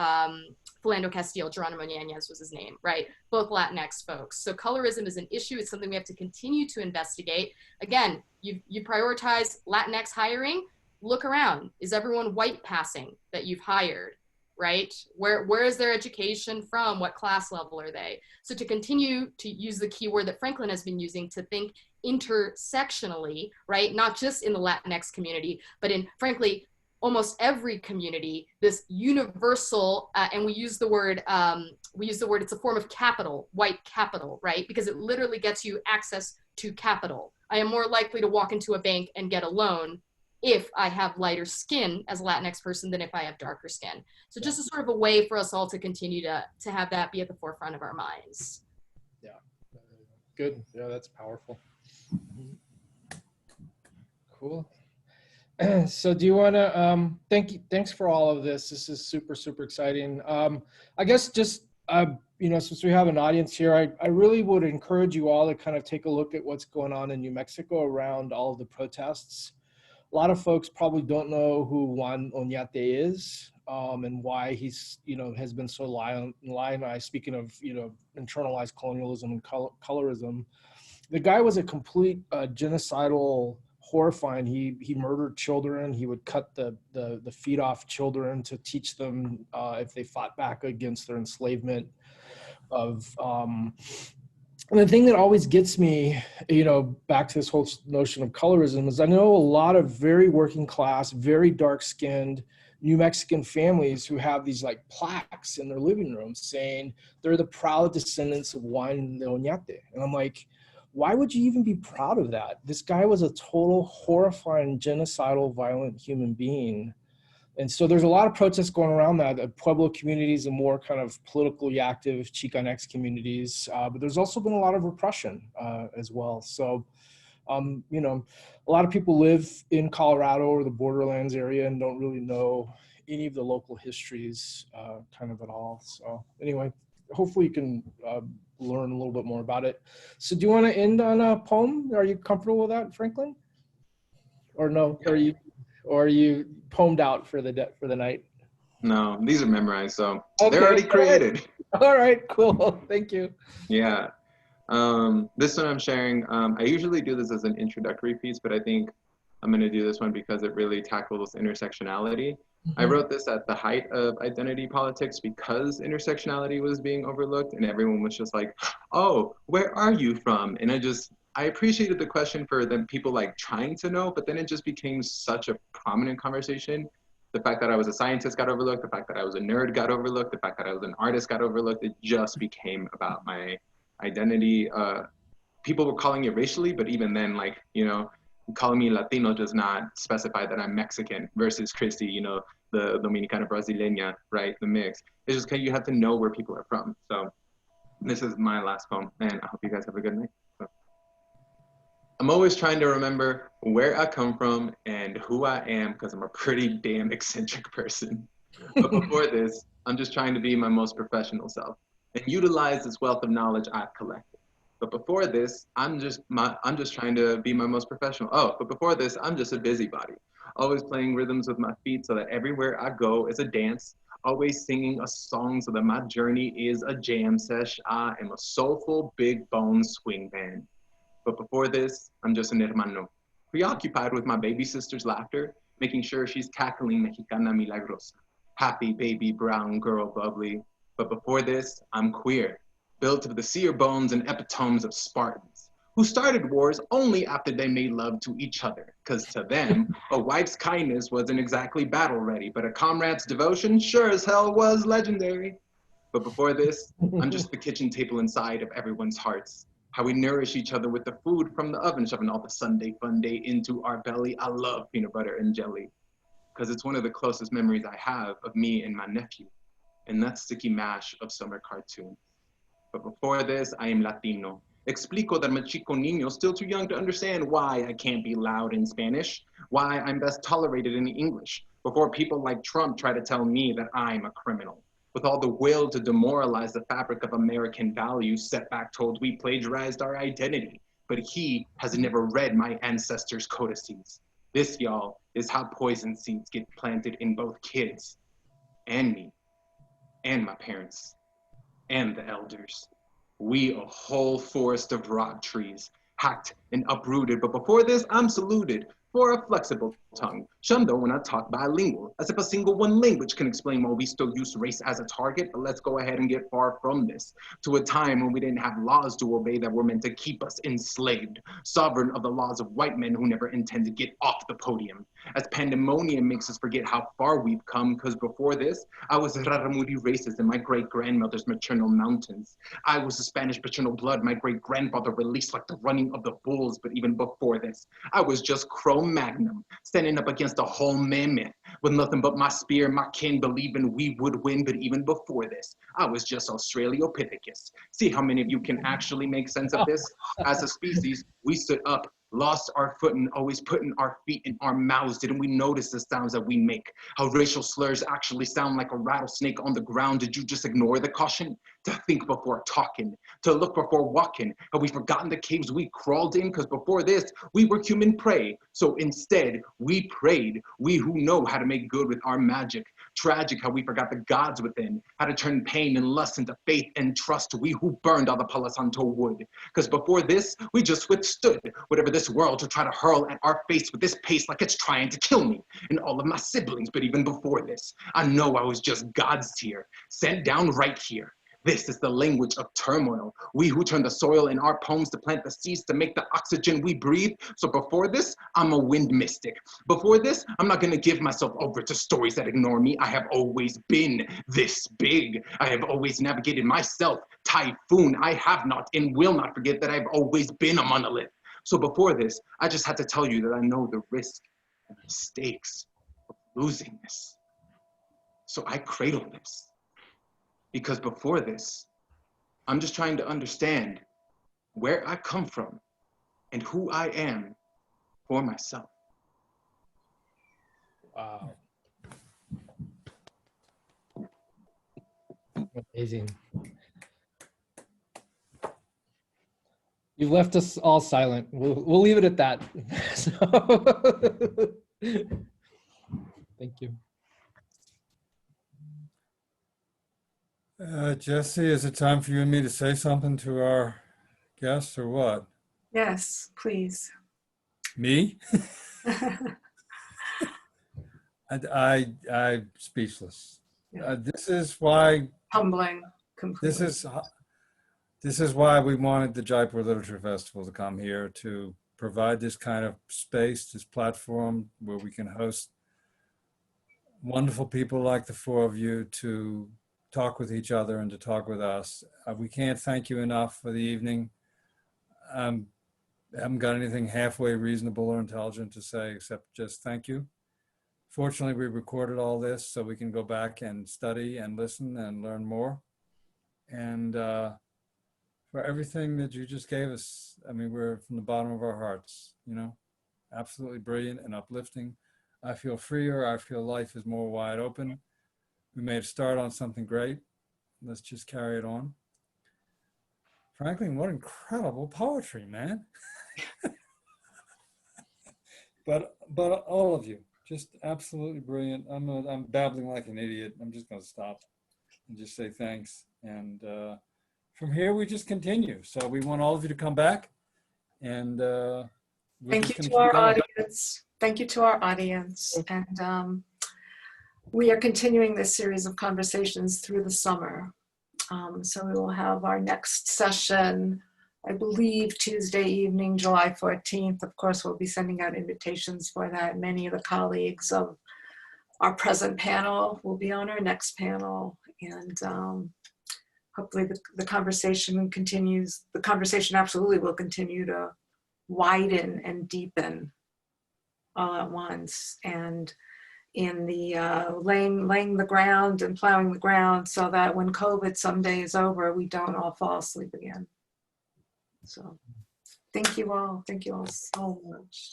Philando Castile, Geronimo Yanez was his name, right? Both Latinx folks. So colorism is an issue. It's something we have to continue to investigate. Again, you prioritize Latinx hiring, look around. Is everyone white passing that you've hired, right? Where is their education from? What class level are they? So to continue to use the keyword that Franklin has been using to think intersectionally, right? Not just in the Latinx community, but in, frankly, almost every community, this universal, and we use the word, it's a form of capital, white capital, right? Because it literally gets you access to capital. I am more likely to walk into a bank and get a loan if I have lighter skin as a Latinx person than if I have darker skin. So just a sort of a way for us all to continue to have that be at the forefront of our minds. Yeah, good. Yeah, that's powerful. Cool. So do you want to, thanks for all of this. This is super, super exciting. I guess just, since we have an audience here, I really would encourage you all to kind of take a look at what's going on in New Mexico around all of the protests. A lot of folks probably don't know who Juan Oñate is and why he's, has been so lionized, speaking of, internalized colonialism and colorism. The guy was a complete genocidal, horrifying. He murdered children. He would cut the feet off children to teach them if they fought back against their enslavement. and the thing that always gets me, back to this whole notion of colorism is I know a lot of very working class, very dark skinned New Mexican families who have these like plaques in their living rooms saying they're the proud descendants of Juan de Oñate. And I'm like, why would you even be proud of that? This guy was a total horrifying, genocidal, violent human being. And so there's a lot of protests going around that. The Pueblo communities and more kind of politically active Chicanx communities, but there's also been a lot of repression as well. So, a lot of people live in Colorado or the borderlands area and don't really know any of the local histories kind of at all. So anyway, hopefully you can learn a little bit more about it. So do you want to end on a poem? Are you comfortable with that, Franklin? Or no? Are you poemed out for the night? No, these are memorized, so okay. They're already created. All right, cool. Thank you. Yeah. This one I'm sharing, I usually do this as an introductory piece, but I think I'm going to do this one because it really tackles intersectionality. Mm-hmm. I wrote this at the height of identity politics because intersectionality was being overlooked and everyone was just like, oh, where are you from? And I appreciated the question for the people like trying to know, but then it just became such a prominent conversation. The fact that I was a scientist got overlooked, the fact that I was a nerd got overlooked, the fact that I was an artist got overlooked. It just became about my identity. People were calling it racially, but even then, calling me Latino does not specify that I'm Mexican versus Kristie, the Dominicana Brasileña, right? The mix. It's just you have to know where people are from. So this is my last poem, and I hope you guys have a good night. So, I'm always trying to remember where I come from and who I am because I'm a pretty damn eccentric person. But before this, I'm just trying to be my most professional self and utilize this wealth of knowledge I've collected. But before this, I'm just trying to be my most professional. Oh, but before this, I'm just a busybody, always playing rhythms with my feet so that everywhere I go is a dance, always singing a song so that my journey is a jam sesh. I am a soulful, big bone swing band. But before this, I'm just an hermano, preoccupied with my baby sister's laughter, making sure she's cackling Mexicana milagrosa, happy baby brown girl bubbly. But before this, I'm queer, built of the seer bones and epitomes of Spartans, who started wars only after they made love to each other, because to them, a wife's kindness wasn't exactly battle ready, but a comrade's devotion sure as hell was legendary. But before this, I'm just the kitchen table inside of everyone's hearts, how we nourish each other with the food from the oven, shoving all the Sunday fun day into our belly. I love peanut butter and jelly, because it's one of the closest memories I have of me and my nephew, and that sticky mash of summer cartoons. But before this, I am Latino. Explico that I'm a chico niño, still too young to understand why I can't be loud in Spanish, why I'm best tolerated in English, before people like Trump try to tell me that I'm a criminal. With all the will to demoralize the fabric of American values, Setback told we plagiarized our identity, but he has never read my ancestors' codices. This, y'all, is how poison seeds get planted in both kids and me, and my parents, and the elders. We a whole forest of rock trees, hacked and uprooted, but before this, I'm saluted for a flexible tongue, shunned though when I talk bilingual, as if a single one language can explain why we still use race as a target. But let's go ahead and get far from this, to a time when we didn't have laws to obey that were meant to keep us enslaved, sovereign of the laws of white men who never intend to get off the podium. As pandemonium makes us forget how far we've come, because before this, I was Raramuri racist in my great-grandmother's maternal mountains. I was the Spanish paternal blood my great-grandfather released like the running of the bulls. But even before this, I was just Cro-Magnum, standing up against a whole mammoth with nothing but my spear, my kin, believing we would win. But even before this, I was just Australopithecus. See how many of you can actually make sense of this? As a species, we stood up, lost our footing, always putting our feet in our mouths. Didn't we notice the sounds that we make? How racial slurs actually sound like a rattlesnake on the ground. Did you just ignore the caution? To think before talking, to look before walking. Have we forgotten the caves we crawled in? Because before this, we were human prey. So instead, we prayed. We who know how to make good with our magic. Tragic how we forgot the gods within, how to turn pain and lust into faith and trust. We who burned all the Palo Santo wood. Because before this, we just withstood whatever this world to try to hurl at our face with this pace like it's trying to kill me and all of my siblings. But even before this, I know I was just God's tier, sent down right here. This is the language of turmoil. We who turn the soil in our poems to plant the seeds to make the oxygen we breathe. So before this, I'm a wind mystic. Before this, I'm not gonna give myself over to stories that ignore me. I have always been this big. I have always navigated myself. Typhoon, I have not and will not forget that I've always been a monolith. So before this, I just had to tell you that I know the risk and the stakes of losing this. So I cradle this. Because before this, I'm just trying to understand where I come from and who I am for myself. Wow. Amazing. You've left us all silent. We'll leave it at that. So, thank you. Jesse, is it time for you and me to say something to our guests or what? Yes, please. Me? I'm speechless. This is why. Humbling, completely. This is why we wanted the Jaipur Literature Festival to come here, to provide this kind of space, this platform where we can host wonderful people like the four of you to talk with each other and to talk with us. We can't thank you enough for the evening. I haven't got anything halfway reasonable or intelligent to say except just thank you. Fortunately, we recorded all this so we can go back and study and listen and learn more. And for everything that you just gave us, I mean, we're from the bottom of our hearts, you know, absolutely brilliant and uplifting. I feel freer. I feel life is more wide open. We made a start on something great. Let's just carry it on. Franklin, what incredible poetry, man. but all of you, just absolutely brilliant. I'm babbling like an idiot. I'm just going to stop and just say thanks. And from here, we just continue. So we want all of you to come back. And Thank you to our audience. Thank you to our audience. And we are continuing this series of conversations through the summer. So we will have our next session, I believe, Tuesday evening, July 14th. Of course, we'll be sending out invitations for that. Many of the colleagues of our present panel will be on our next panel. And hopefully the conversation continues. The conversation absolutely will continue to widen and deepen all at once. And in the laying the ground and plowing the ground so that when COVID someday is over, we don't all fall asleep again. So thank you all. Thank you all so much.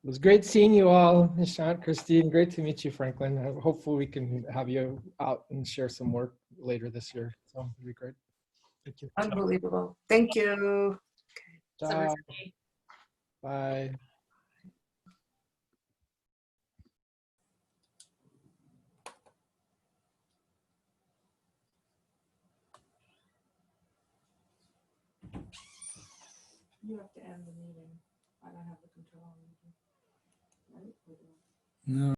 It was great seeing you all, Nishant, Kristie, and great to meet you, Franklin. Hopefully we can have you out and share some work later this year. So it'd be great. Thank you. Unbelievable. Thank you. Ciao. Bye. You have to end the meeting. I don't have the control. Right? No.